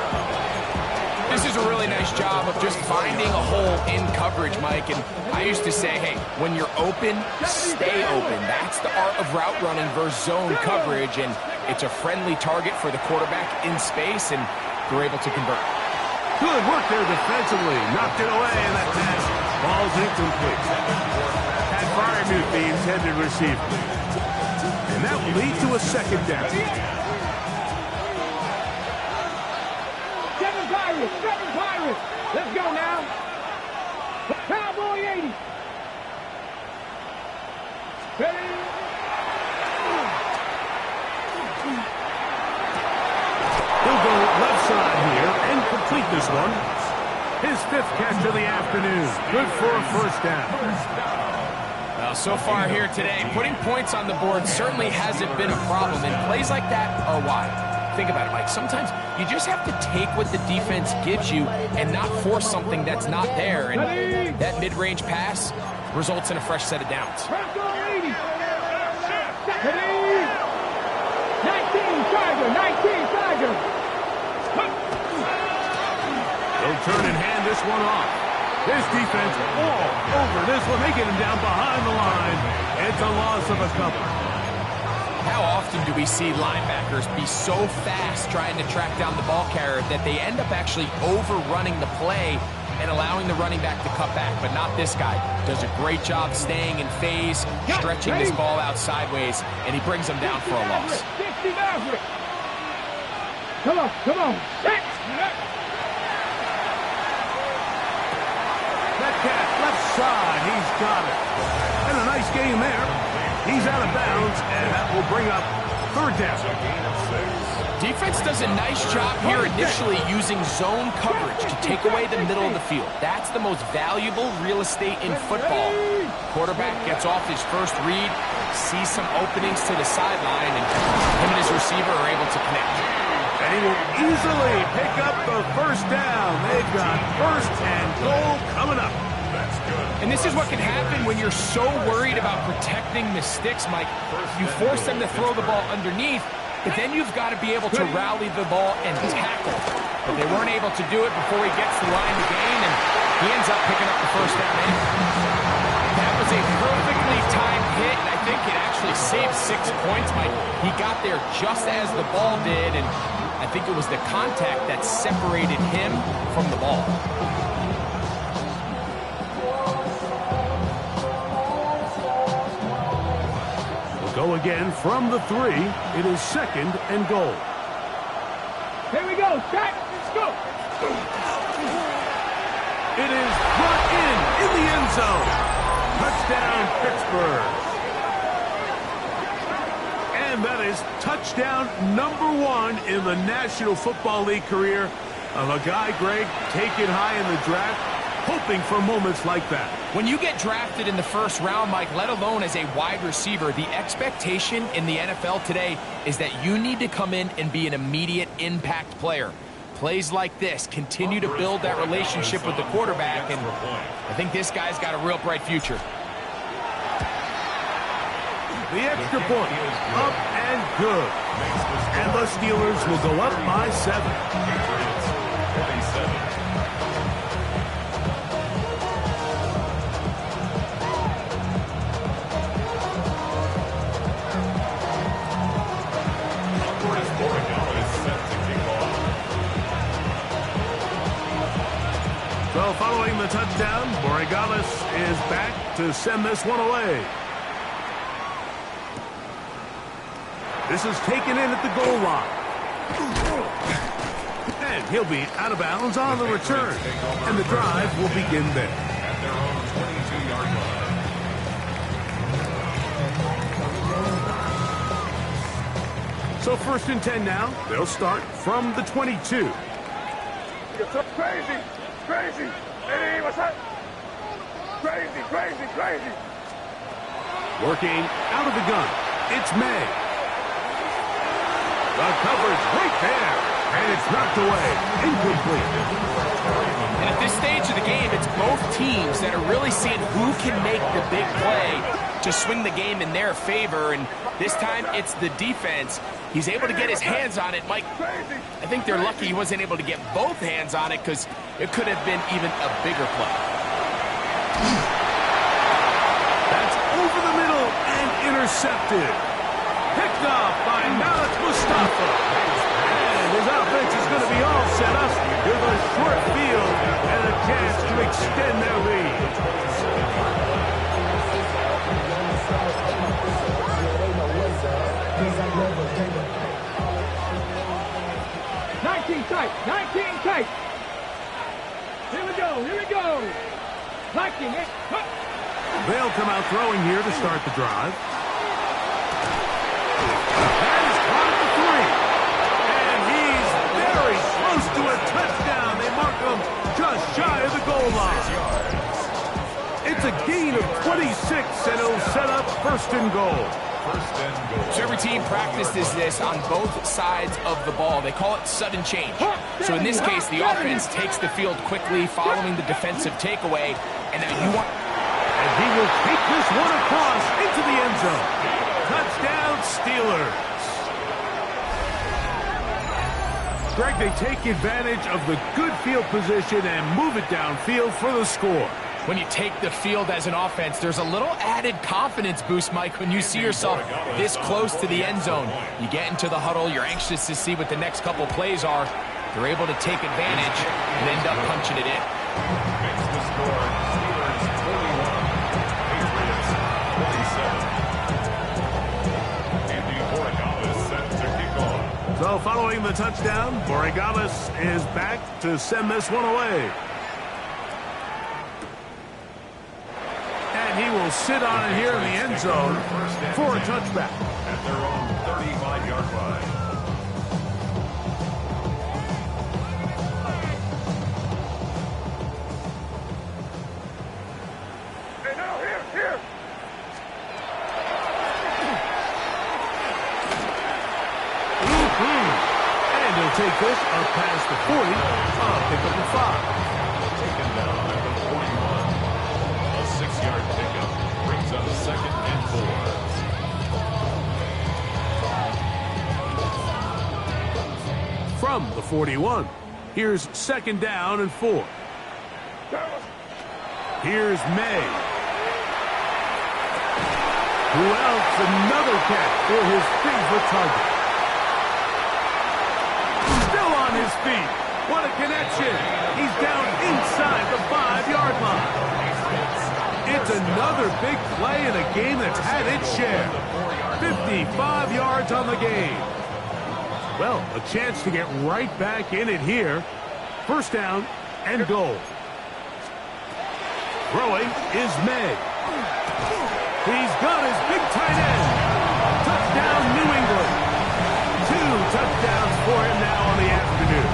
S7: This is a really nice job of just finding a hole in coverage, Mike. And I used to say, hey, when you're open, stay open. That's the art of route running versus zone coverage. And it's a friendly target for the quarterback in space, and they're able to convert.
S4: Good work there defensively. Knocked it away, and that pass ball's incomplete. Pat Fryermuth, the intended receiver. And that will lead to a second down.
S6: Seven Pirates. Let's go now. Cowboy 80. Ready?
S4: He'll go left side here and complete this one. His fifth catch of the afternoon. Good for a first down.
S7: Well, so far here today, putting points on the board certainly hasn't been a problem, and plays like that are why. Think about it, Mike. Sometimes you just have to take what the defense gives you and not force something that's not there. And that mid-range pass results in a fresh set of downs.
S6: 19 Tiger.
S4: They'll turn and hand this one off. His defense all over this one. They get him down behind the line. It's a loss of a couple.
S7: How often do we see linebackers be so fast trying to track down the ball carrier that they end up actually overrunning the play and allowing the running back to cut back? But not this guy. Does a great job staying in phase, stretching this ball out sideways, and he brings them down for a loss.
S6: 60 Maverick. Come on.
S4: Metcalf, left side, he's got it. And a nice game there. He's out of bounds, and that will bring up third down.
S7: Defense does a nice job here initially using zone coverage to take away the middle of the field. That's the most valuable real estate in football. Quarterback gets off his first read, sees some openings to the sideline, and him and his receiver are able to connect.
S4: And he will easily pick up the first down. They've got first and goal coming up.
S7: And this is what can happen when you're so worried about protecting the sticks, Mike. You force them to throw the ball underneath, but then you've got to be able to rally the ball and tackle. But they weren't able to do it before he gets the line to gain, and he ends up picking up the first down anyway. That was a perfectly timed hit, and I think it actually saved 6 points, Mike. He got there just as the ball did, and I think it was the contact that separated him from the ball.
S4: Go again from the 3. It is second and goal.
S6: Here we go. Set. Let's go.
S4: It is brought in the end zone. Touchdown, Pittsburgh. And that is touchdown number 1 in the National Football League career of a guy, Greg, taken high in the draft, hoping for moments like that.
S7: When you get drafted in the first round, Mike, let alone as a wide receiver, the expectation in the NFL today is that you need to come in and be an immediate impact player. Plays like this continue to build that relationship with the quarterback, and I think this guy's got a real bright future.
S4: The extra point, up and good. And the Steelers will go up by 7. So following the touchdown, Borregales is back to send this one away. This is taken in at the goal line. And he'll be out of bounds on the return. And the drive will begin there.
S8: At their own 22-yard line.
S4: So 1st and 10 now. They'll start from the 22.
S6: Crazy! Crazy! Hey, what's up? Crazy, crazy, crazy!
S4: Working out of the gun. It's May. The coverage right there. And it's knocked away. Incomplete.
S7: And at this stage of the game, it's both teams that are really seeing who can make the big play to swing the game in their favor. And this time, it's the defense. He's able to get his hands on it. Mike, I think they're lucky he wasn't able to get both hands on it because it could have been even a bigger play.
S4: That's over the middle and intercepted. Picked off by Malik Mustafa. And his offense is going to be all set up with a short field and a chance to extend their lead.
S6: Tight, 19 tight. Here we go. Liking it.
S4: They'll come out throwing here to start the drive. That is caught at the 3. And he's very close to a touchdown. They mark him just shy of the goal line. It's a gain of 26, and it'll set up 1st and goal.
S7: So every team practices this on both sides of the ball. They call it sudden change. So in this case, the offense takes the field quickly following the defensive takeaway. And now you want...
S4: And he will take this one across into the end zone. Touchdown, Steelers. Greg, they take advantage of the good field position and move it downfield for the score.
S7: When you take the field as an offense, there's a little added confidence boost, Mike, when you see yourself this close to the end zone. You get into the huddle, you're anxious to see what the next couple plays are. You're able to take advantage and end up punching it in.
S8: Makes the score Steelers 21, Patriots 27. Andy Borregales set to kick off.
S4: So following the touchdown, Borregales is back to send this one away. He will sit on it here in the end zone for a touchback.
S8: At their own 35-yard line.
S6: Hey, now, here.
S4: And he'll take this up past the 40. Pick up the 5.
S8: Taken down at the 41. A 6-yard pickup brings up 2nd and 4.
S4: From the 41, here's 2nd down and 4. Here's May. Who else? Another catch for his favorite target. Still on his feet. What a connection. He's down inside the 5-yard line. It's another big play in a game that's had its share. 55 yards on the game. Well, a chance to get right back in it here. 1st down and goal. Throwing is May. He's got his big tight end. Touchdown, New England. 2 touchdowns for him now on the afternoon.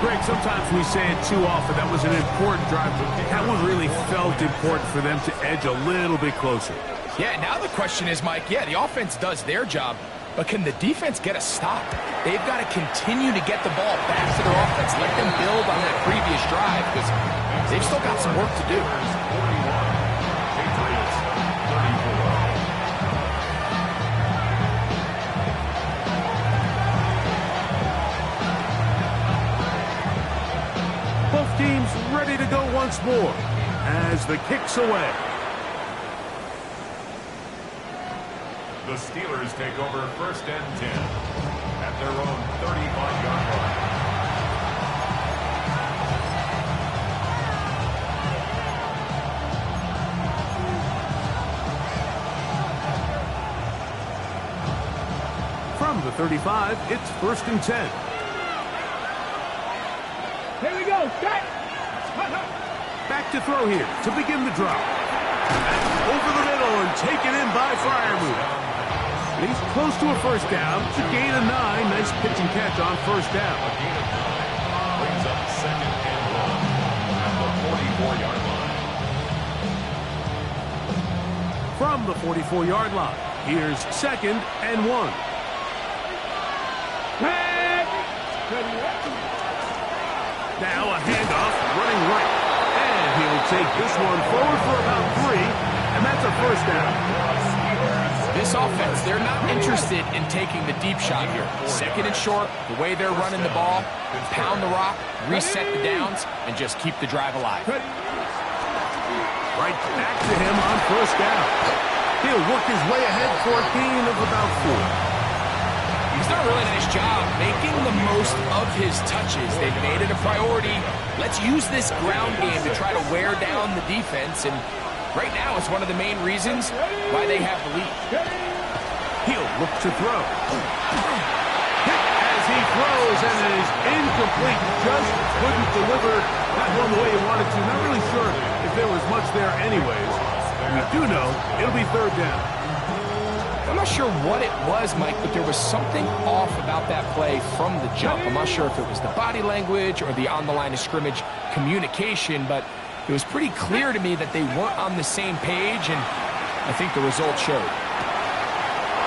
S4: Greg, sometimes we say it too often. That was an important drive, but that one really felt important for them to edge a little bit closer.
S7: Yeah, now the question is, Mike, the offense does their job, but can the defense get a stop? They've got to continue to get the ball back to their offense. Let them build on that previous drive because they've still got some work to do.
S8: 41. Patriots 34.
S4: go once more as the kick's away.
S8: The Steelers take over 1st and 10 at their own 35-yard line.
S4: From the 35, it's 1st and 10.
S6: Here we go. Set.
S4: Back to throw here to begin the drop. Over the middle and taken in by Freiermuth. He's close to a first down. It's a gain of 9. Nice pitch and catch on first down.
S8: A gain of 9 brings up 2nd and 1 at the 44-yard line.
S4: From the 44-yard line, here's 2nd and 1. Now a handoff, running right. And he'll take this one forward for about 3, and that's a first down.
S7: This offense, they're not interested in taking the deep shot here. 2nd and short, the way they're running the ball, pound the rock, reset the downs, and just keep the drive alive.
S4: Right back to him on first down. He'll work his way ahead for a gain of about 4.
S7: He's done a really nice job making the most of his touches. They've made it a priority. Let's use this ground game to try to wear down the defense, and right now it's one of the main reasons why they have the lead.
S4: He'll look to throw. Hit as he throws, and it is incomplete. Just couldn't deliver that one the way he wanted to. Not really sure if there was much there anyways. We do know it'll be 3rd down.
S7: I'm not sure what it was, Mike, but there was something off about that play from the jump. I'm not sure if it was the body language or the on-the-line of scrimmage communication, but it was pretty clear to me that they weren't on the same page, and I think the result showed.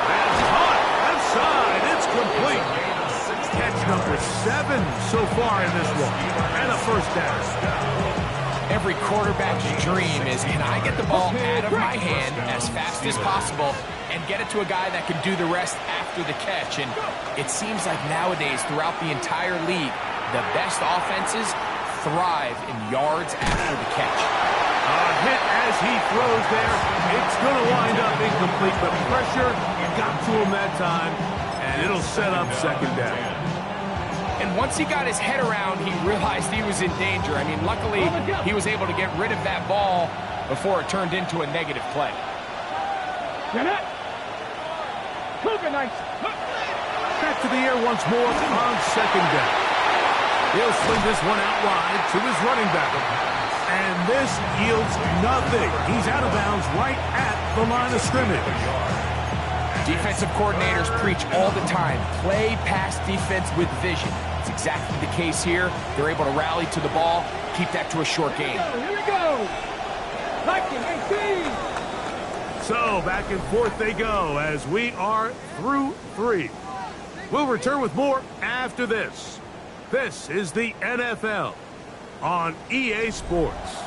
S4: That's hot. Outside. It's complete. Catch number 7 so far in this one. And a first down.
S7: Every quarterback's dream is, can I get the ball out of my hand as fast as possible and get it to a guy that can do the rest after the catch? And it seems like nowadays, throughout the entire league, the best offenses thrive in yards after the catch.
S4: Hit as he throws there. It's going to wind up incomplete, but pressure got to him that time, and it'll set up 2nd down.
S7: And once he got his head around, he realized he was in danger. I mean, luckily, he was able to get rid of that ball before it turned into a negative play.
S4: Back to the air once more on 2nd down. He'll swing this one out wide to his running back. And this yields nothing. He's out of bounds right at the line of scrimmage.
S7: Defensive coordinators preach all the time, play pass defense with vision. It's exactly the case here. They're able to rally to the ball, keep that to a short game.
S6: Here we go. 18.
S4: So back and forth they go as we are through 3. We'll return with more after this. This is the NFL on EA Sports.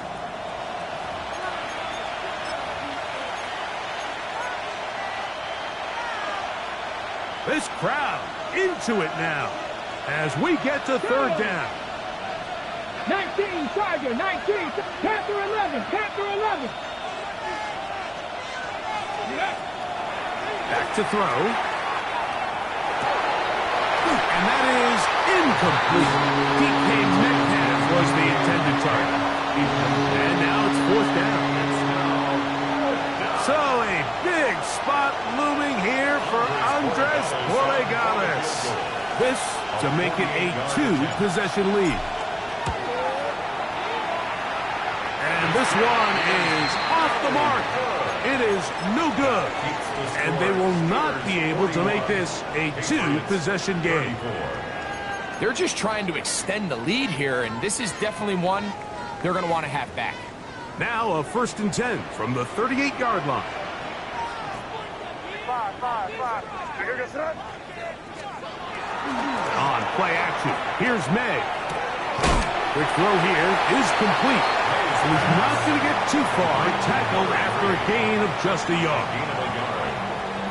S4: This crowd into it now as we get to 3rd down.
S6: 19, Tiger, 19, Panther 11, Panther 11.
S4: Back to throw. And that is incomplete. DK Metcalf was the intended target. And now it's 4th down. So a big spot looming here for Andres Borregales. This to make it a 2-possession lead. And this one is off the mark. It is no good. And they will not be able to make this a 2-possession game.
S7: They're just trying to extend the lead here, and this is definitely one they're going to want to have back.
S4: Now a 1st and 10 from the 38-yard line. On play action, here's May. Quick throw here is complete. He's not going to get too far. Tackled after a gain of just a yard.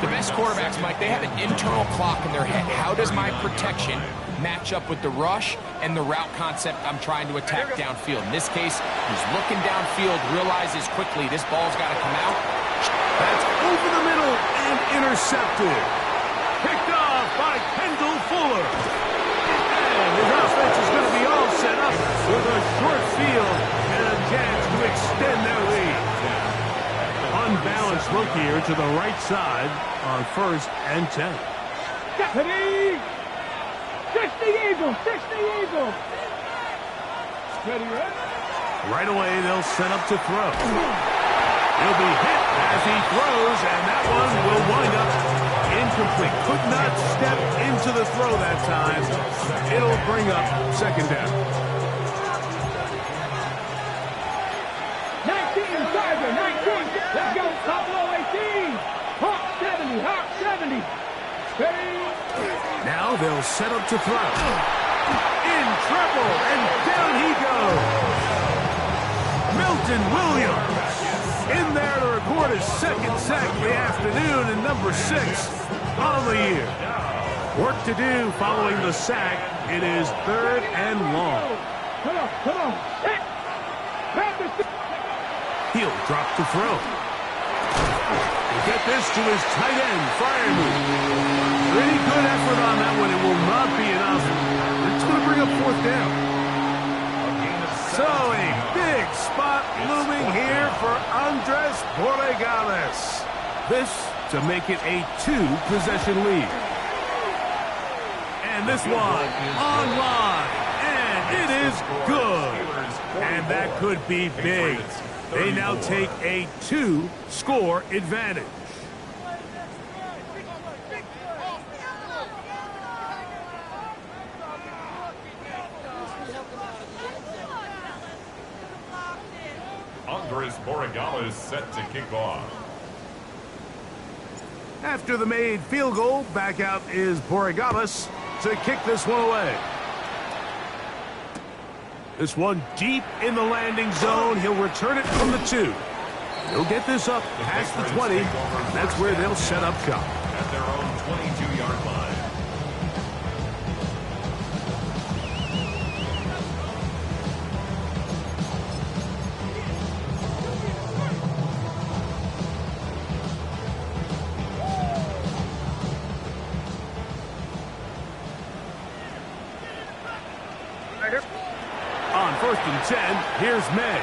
S7: The best quarterbacks, Mike, they have an internal clock in their head. How does my protection match up with the rush and the route concept I'm trying to attack downfield. In this case, he's looking downfield, realizes quickly this ball's got to come out.
S4: That's over the middle and intercepted. Picked off by Kendall Fuller. And his offense is going to be all set up with a short field and a chance to extend their lead. Unbalanced look here to the right side on 1st and 10.
S6: Steady! 60 Eagles! 60 Eagles! Steady, right?
S4: Right away, they'll set up to throw. He'll be hit as he throws, and that one will wind up incomplete. Could not step into the throw that time. It'll bring up 2nd down.
S6: 19, Tiger, 19. Let's go. Top low 18. Hawk 70, Hawk 70. Steady.
S4: Now they'll set up to throw. In trouble, and down he goes. Milton Williams in there to record his 2nd sack of the afternoon and number 6 on the year. Work to do following the sack. It is 3rd and long.
S6: Come on, come on. Hit.
S4: He'll drop to throw. He'll get this to his tight end, Fryermuth. Pretty good effort on that one. It will not be enough. It's going to bring up 4th down. So a big spot looming here for Andres Borregales. This to make it a 2-possession lead. And this one online. And it is good. And that could be big. They now take a 2-score advantage.
S8: Andres Borregales set to kick off.
S4: After the made field goal, back out is Borregales to kick this one away. This one deep in the landing zone. He'll return it from the 2. He'll get this up past the 20. That's where they'll set up shop.
S8: At their own 22-yard line.
S4: On 1st and 10, here's May.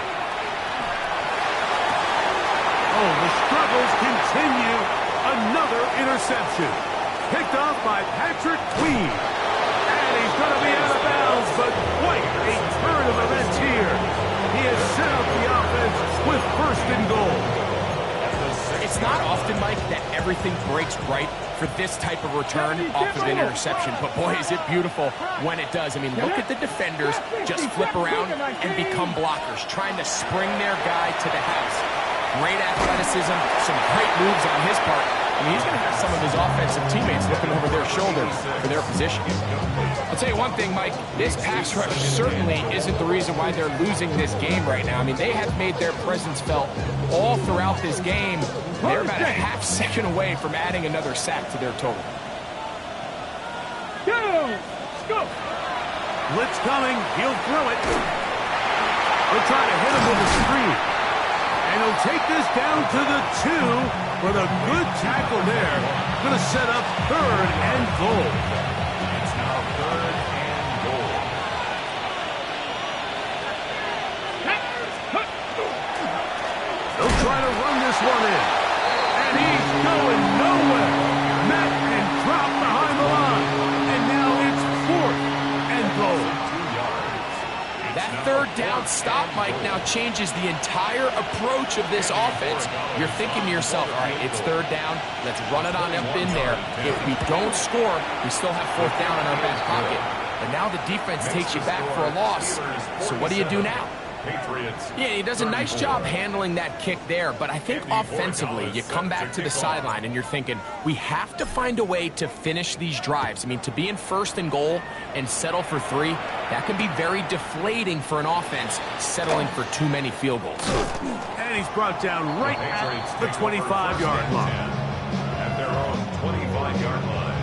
S4: Oh, the struggles continue. Another interception. Picked off by Patrick Queen. And he's going to be out of bounds, but quite a turn of events here. He has set up the offense with 1st and goal.
S7: It's not often, Mike, that everything breaks right for this type of return off of an interception. But, boy, is it beautiful when it does. I mean, look at the defenders just flip around and become blockers, trying to spring their guy to the house. Great athleticism, some great moves on his part. I mean, he's going to have some of his offensive teammates looking over their shoulder for their position. I'll tell you one thing, Mike. This pass rush certainly isn't the reason why they're losing this game right now. I mean, they have made their presence felt all throughout this game. They're about a half second away from adding another sack to their total.
S6: Go!
S4: Blitz coming. He'll throw it. They'll try to hit him with a screen. And he'll take this down to the 2 with a good tackle there. Going to set up 3rd and goal.
S8: It's now 3rd and goal.
S4: They'll try to run this one in. And he's going nowhere. Met and dropped behind the line. And now it's 4th and goal.
S8: 2 yards.
S7: That 3rd down stop, Mike, now changes the entire approach of this offense. You're thinking to yourself, all right, it's 3rd down. Let's run it on up in there. If we don't score, we still have 4th down in our back pocket. But now the defense takes you back for a loss. So what do you do now?
S8: Patriots.
S7: Yeah, he does a nice job handling that kick there, but I think offensively, you come back to the sideline and you're thinking, we have to find a way to finish these drives. I mean, to be in 1st and goal and settle for 3, that can be very deflating for an offense settling for too many field goals.
S4: And he's brought down right at the 25-yard line.
S8: At their own 25-yard line.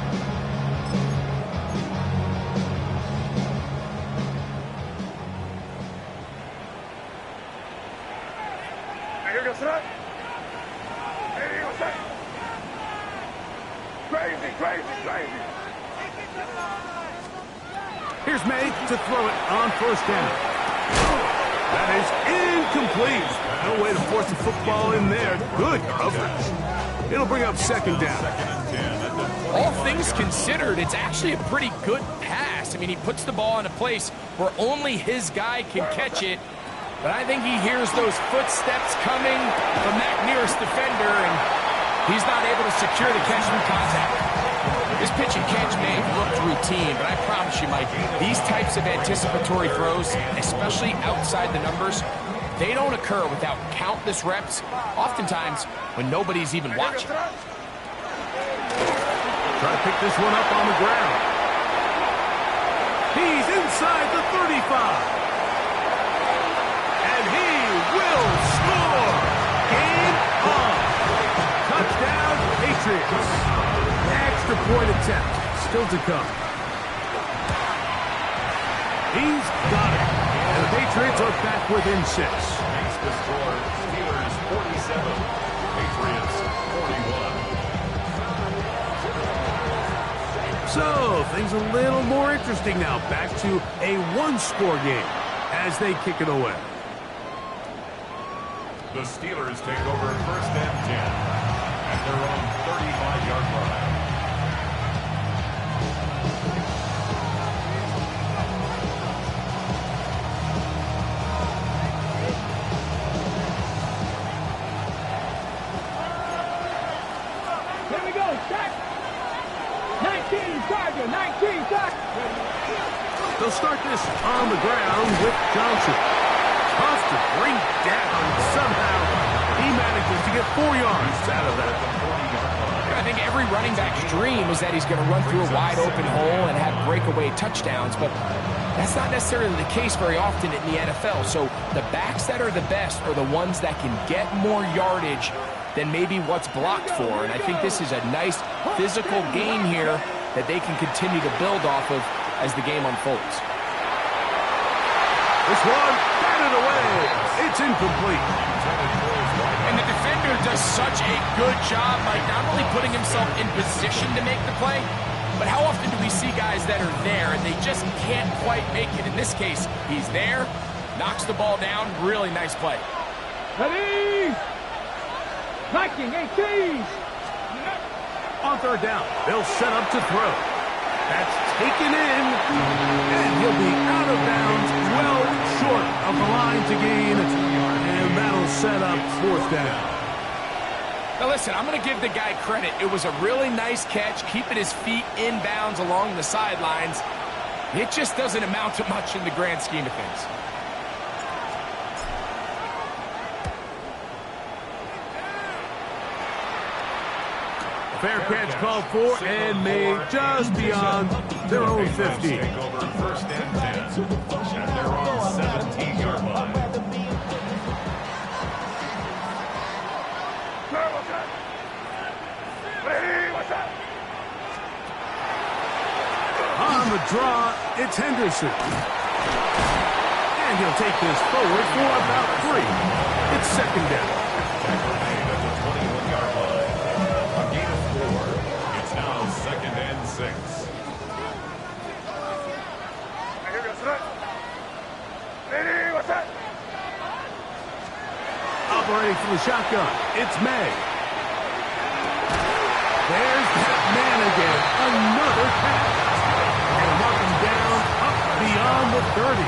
S4: Here's May to throw it on first down. That is incomplete. No way to force the football in there. Good coverage. It'll bring up second down.
S7: All things considered, it's actually a pretty good pass. I mean, he puts the ball in a place where only his guy can catch it. But I think he hears those footsteps coming from that nearest defender, and he's not able to secure the catch from contact. This pitch and catch may have looked routine, but I promise you, Mike, these types of anticipatory throws, especially outside the numbers, they don't occur without countless reps, oftentimes when nobody's even watching.
S4: Try to pick this one up on the ground. He's inside the 35. And he will score. Game on. Touchdown, Patriots. Extra point attempt still to come. He's got it. And the Patriots are back within 6.
S8: Makes the score Steelers 47, Patriots 41.
S4: So, things a little more interesting now. Back to a one-score game as they kick it away.
S8: The Steelers take over first and 10 at their own 35-yard line.
S6: Here we go, sack. 19 Charger, 19 sack.
S4: They'll start this on the ground with Johnson. Tough to bring down. Somehow he manages to get 4 yards out of that.
S7: I think every running back's dream is that he's going to run through a wide open hole and have breakaway touchdowns, but that's not necessarily the case very often in the NFL. So the backs that are the best are the ones that can get more yardage than maybe what's blocked for. And I think this is a nice physical gain here that they can continue to build off of as the game unfolds.
S4: This one, batted away. It's incomplete.
S7: And the defender does such a good job by not only putting himself in position to make the play, but how often do we see guys that are there and they just can't quite make it? In this case, he's there, knocks the ball down, really nice play.
S6: Ready? Viking 18.
S4: On third down, they'll set up to throw. That's taken in, and he'll be out of bounds, well short of the line to gain, and that'll set up fourth down.
S7: Now listen, I'm going to give the guy credit. It was a really nice catch, keeping his feet in bounds along the sidelines. It just doesn't amount to much in the grand scheme of things.
S4: Fair catch called for and made just beyond their own 50.
S8: Take over first and 10 at their own 17-yard line.
S4: On the draw, it's Henderson. And he'll take this forward for about 3. It's second down.
S8: Tackle made at the 21-yard line. A gain of 4. It's now second and 6.
S4: Operating from the shotgun, it's May. There's that man again. Another catch. And mark him down up beyond the 30.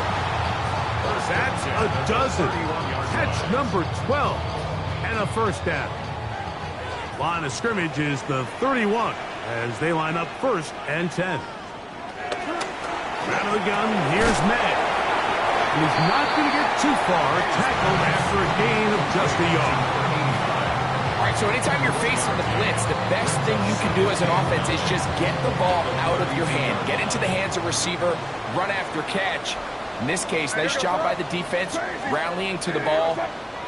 S4: That's a dozen. Catch number 12. And a first down. Line of scrimmage is the 31 as they line up first and 10. Out of the gun, here's May. He's not going to get too far, tackled after a gain of just a yard.
S7: All right, so anytime you're facing the blitz, the best thing you can do as an offense is just get the ball out of your hand. Get into the hands of receiver, run after catch. In this case, nice job by the defense, rallying to the ball.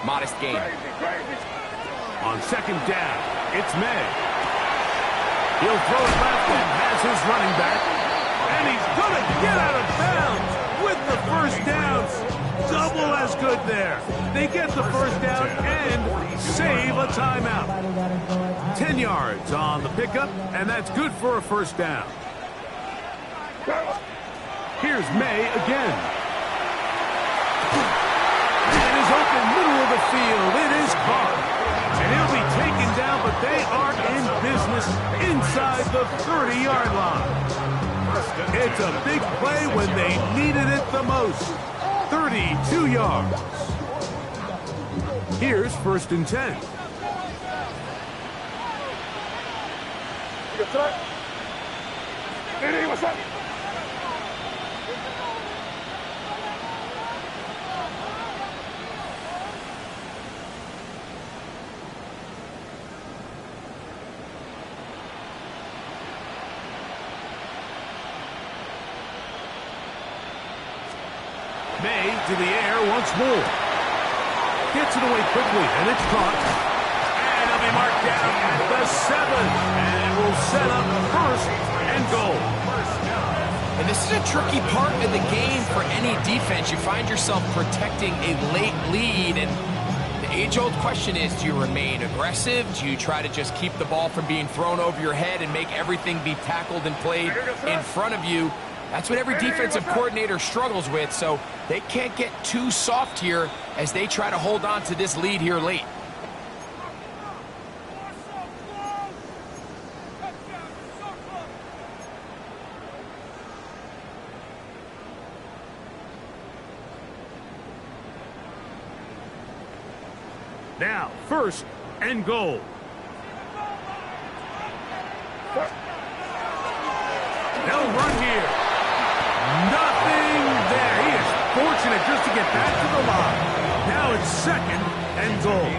S7: Modest gain.
S4: On second down, it's May. He'll throw it left and has his running back. And he's going to get out of bounds with the first down. Double as good there. They get the first down and save a timeout. 10 yards on the pickup, and that's good for a first down. Here's May again. And is open middle of the field. It is caught. And he'll be taken down, but they are in business inside the 30-yard line. It's a big play when they needed it the most. 32 yards. Here's 1st and 10.
S6: What's up?
S4: May to the air once more. Gets it away quickly, and it's caught. And it'll be marked down at the 7. And it will set up 1st and goal.
S7: And this is a tricky part of the game for any defense. You find yourself protecting a late lead, and the age-old question is, do you remain aggressive? Do you try to just keep the ball from being thrown over your head and make everything be tackled and played in front of you? That's what every defensive coordinator struggles with, so they can't get too soft here as they try to hold on to this lead here late.
S4: Now, 1st and goal. They'll run here. Nothing there. He is fortunate just to get back to the line. Now it's 2nd and goal.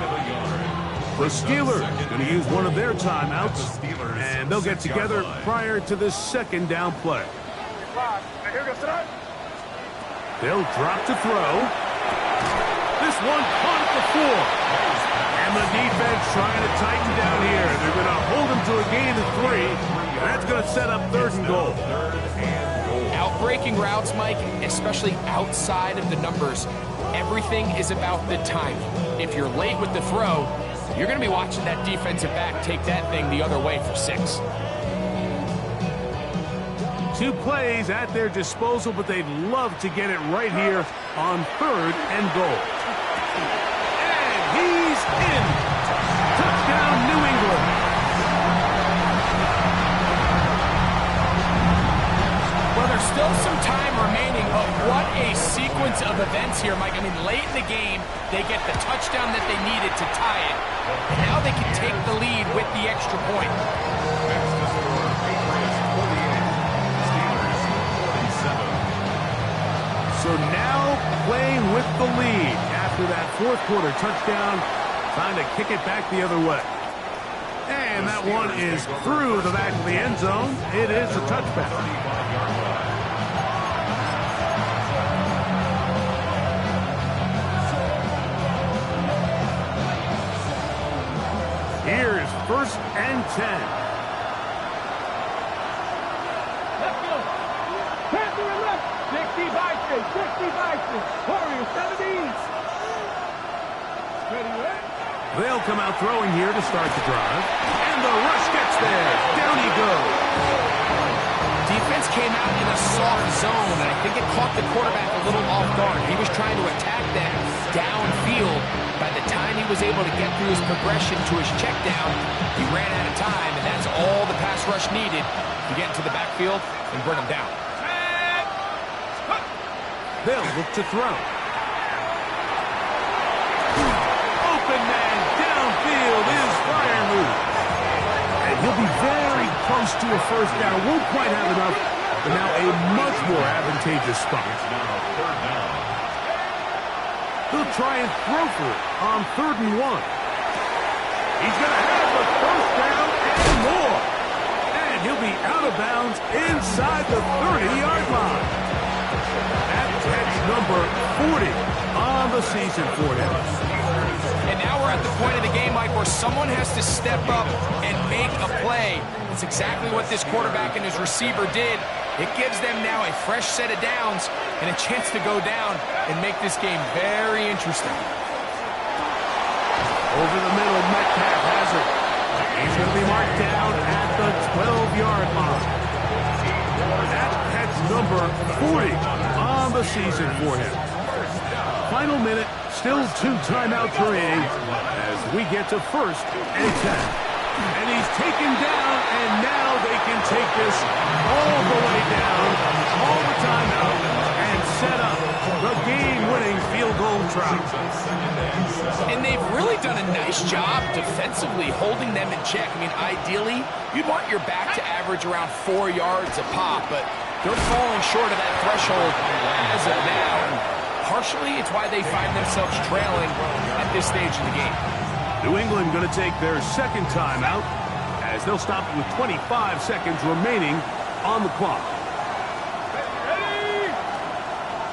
S4: The Steelers going to use one of their timeouts, and they'll get together prior to the 2nd down play. They'll drop to throw. This one caught at the 4. And the defense trying to tighten down here. They're going to hold him to a gain of 3. And that's going to set up 3rd and goal.
S7: Outbreaking routes, Mike, especially outside of the numbers, everything is about the timing. If you're late with the throw, you're going to be watching that defensive back take that thing the other way for 6.
S4: 2 plays at their disposal, but they'd love to get it right here on 3rd and goal. He's in. Touchdown, New England.
S7: Well, there's still some time remaining, but what a sequence of events here, Mike. I mean, late in the game, they get the touchdown that they needed to tie it, and now they can take the lead with the extra point.
S8: Next to score, Patriots 48, Steelers 47.
S4: So now playing with the lead after that 4th quarter touchdown, trying to kick it back the other way. And that one is through the back of the end zone. It is a touchback. Here's 1st and 10.
S6: Let's go. Panther and left. 60 Bison. 60 Bison. Warriors 70. Ready, right?
S4: They'll come out throwing here to start the drive. And the rush gets there. Down he goes.
S7: Defense came out in a soft zone, and I think it caught the quarterback a little off guard. He was trying to attack them downfield. By the time he was able to get through his progression to his check down, he ran out of time, and that's all the pass rush needed to get into the backfield and bring him down.
S4: They'll look to throw. Open man downfield is Freiermuth. And he'll be very close to a 1st down. Won't quite have enough, but now a much more advantageous spot.
S8: Now 3rd down.
S4: He'll try and throw for it on 3rd and 1. He's going to have the 1st down and more. And he'll be out of bounds inside the 30-yard line. That's number 40 on the season for him.
S7: And now we're at the point of the game, Mike, where someone has to step up and make a play. That's exactly what this quarterback and his receiver did. It gives them now a fresh set of downs and a chance to go down and make this game very interesting.
S4: Over the middle, Metcalf has it. He's going to be marked down at the 12-yard line. That catch number 40 on the season for him. Final minute, still 2 timeouts remaining as we get to 1st and 10. And he's taken down, and now they can take this all the way down, all the time out, and set up the game-winning field goal try.
S7: And they've really done a nice job defensively holding them in check. I mean, ideally, you'd want your back to average around 4 yards a pop, but they're falling short of that threshold as of now. And partially, it's why they find themselves trailing at this stage of the game.
S4: New England going to take their 2nd timeout as they'll stop it with 25 seconds remaining on the clock.
S6: Ready?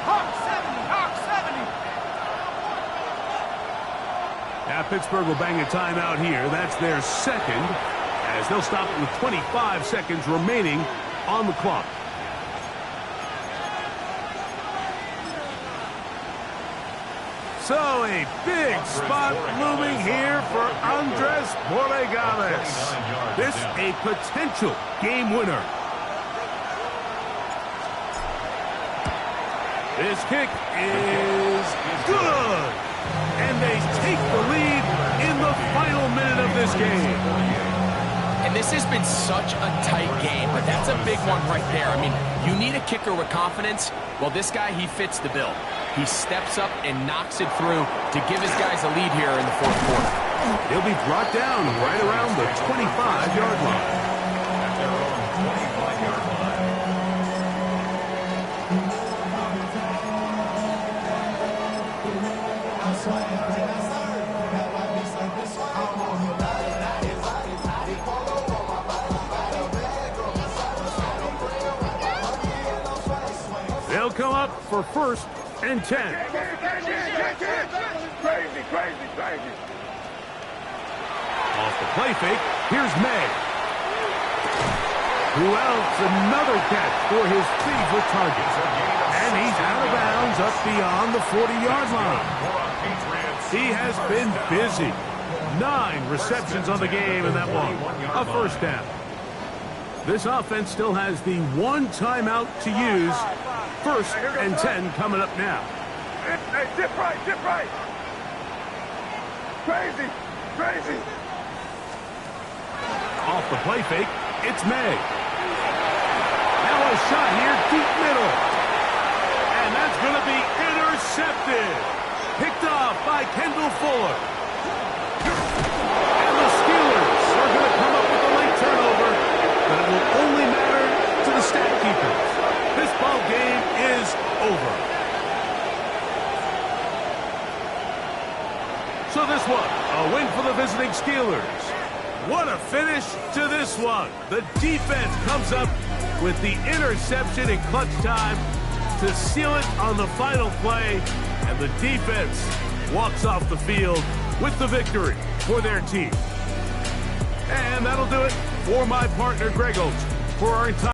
S6: Hawk 70!
S4: Now Pittsburgh will bang a timeout here. That's their 2nd as they'll stop it with 25 seconds remaining on the clock. So a big spot looming here for Andres Borregales. This a potential game winner. This kick is good. And they take the lead in the final minute of this game.
S7: And this has been such a tight game, but that's a big one right there. I mean, you need a kicker with confidence. Well, this guy, he fits the bill. He steps up and knocks it through to give his guys a lead here in the 4th quarter.
S4: He'll be brought down right around the 25-yard line.
S8: At their own 25-yard line.
S4: They'll come up for 1st and 10.
S6: Crazy.
S4: Off the play fake, here's May. Who else? Another catch for his favorite target. And he's out of bounds up beyond the 40-yard line. He has been busy. 9 receptions on the game in that one. A 1st down. This offense still has the 1 timeout to use. 1st and 10 coming up now.
S6: Hey, dip right. Crazy.
S4: Off the play fake, it's May. Now a shot here, deep middle. And that's going to be intercepted. Picked off by Kendall Fuller. And the Steelers are going to come up with a late turnover, but it will only matter to the stat keepers. This ball game is over. So this one, a win for the visiting Steelers. What a finish to this one. The defense comes up with the interception in clutch time to seal it on the final play, and the defense walks off the field with the victory for their team. And that'll do it for my partner, Greg Olson, for our entire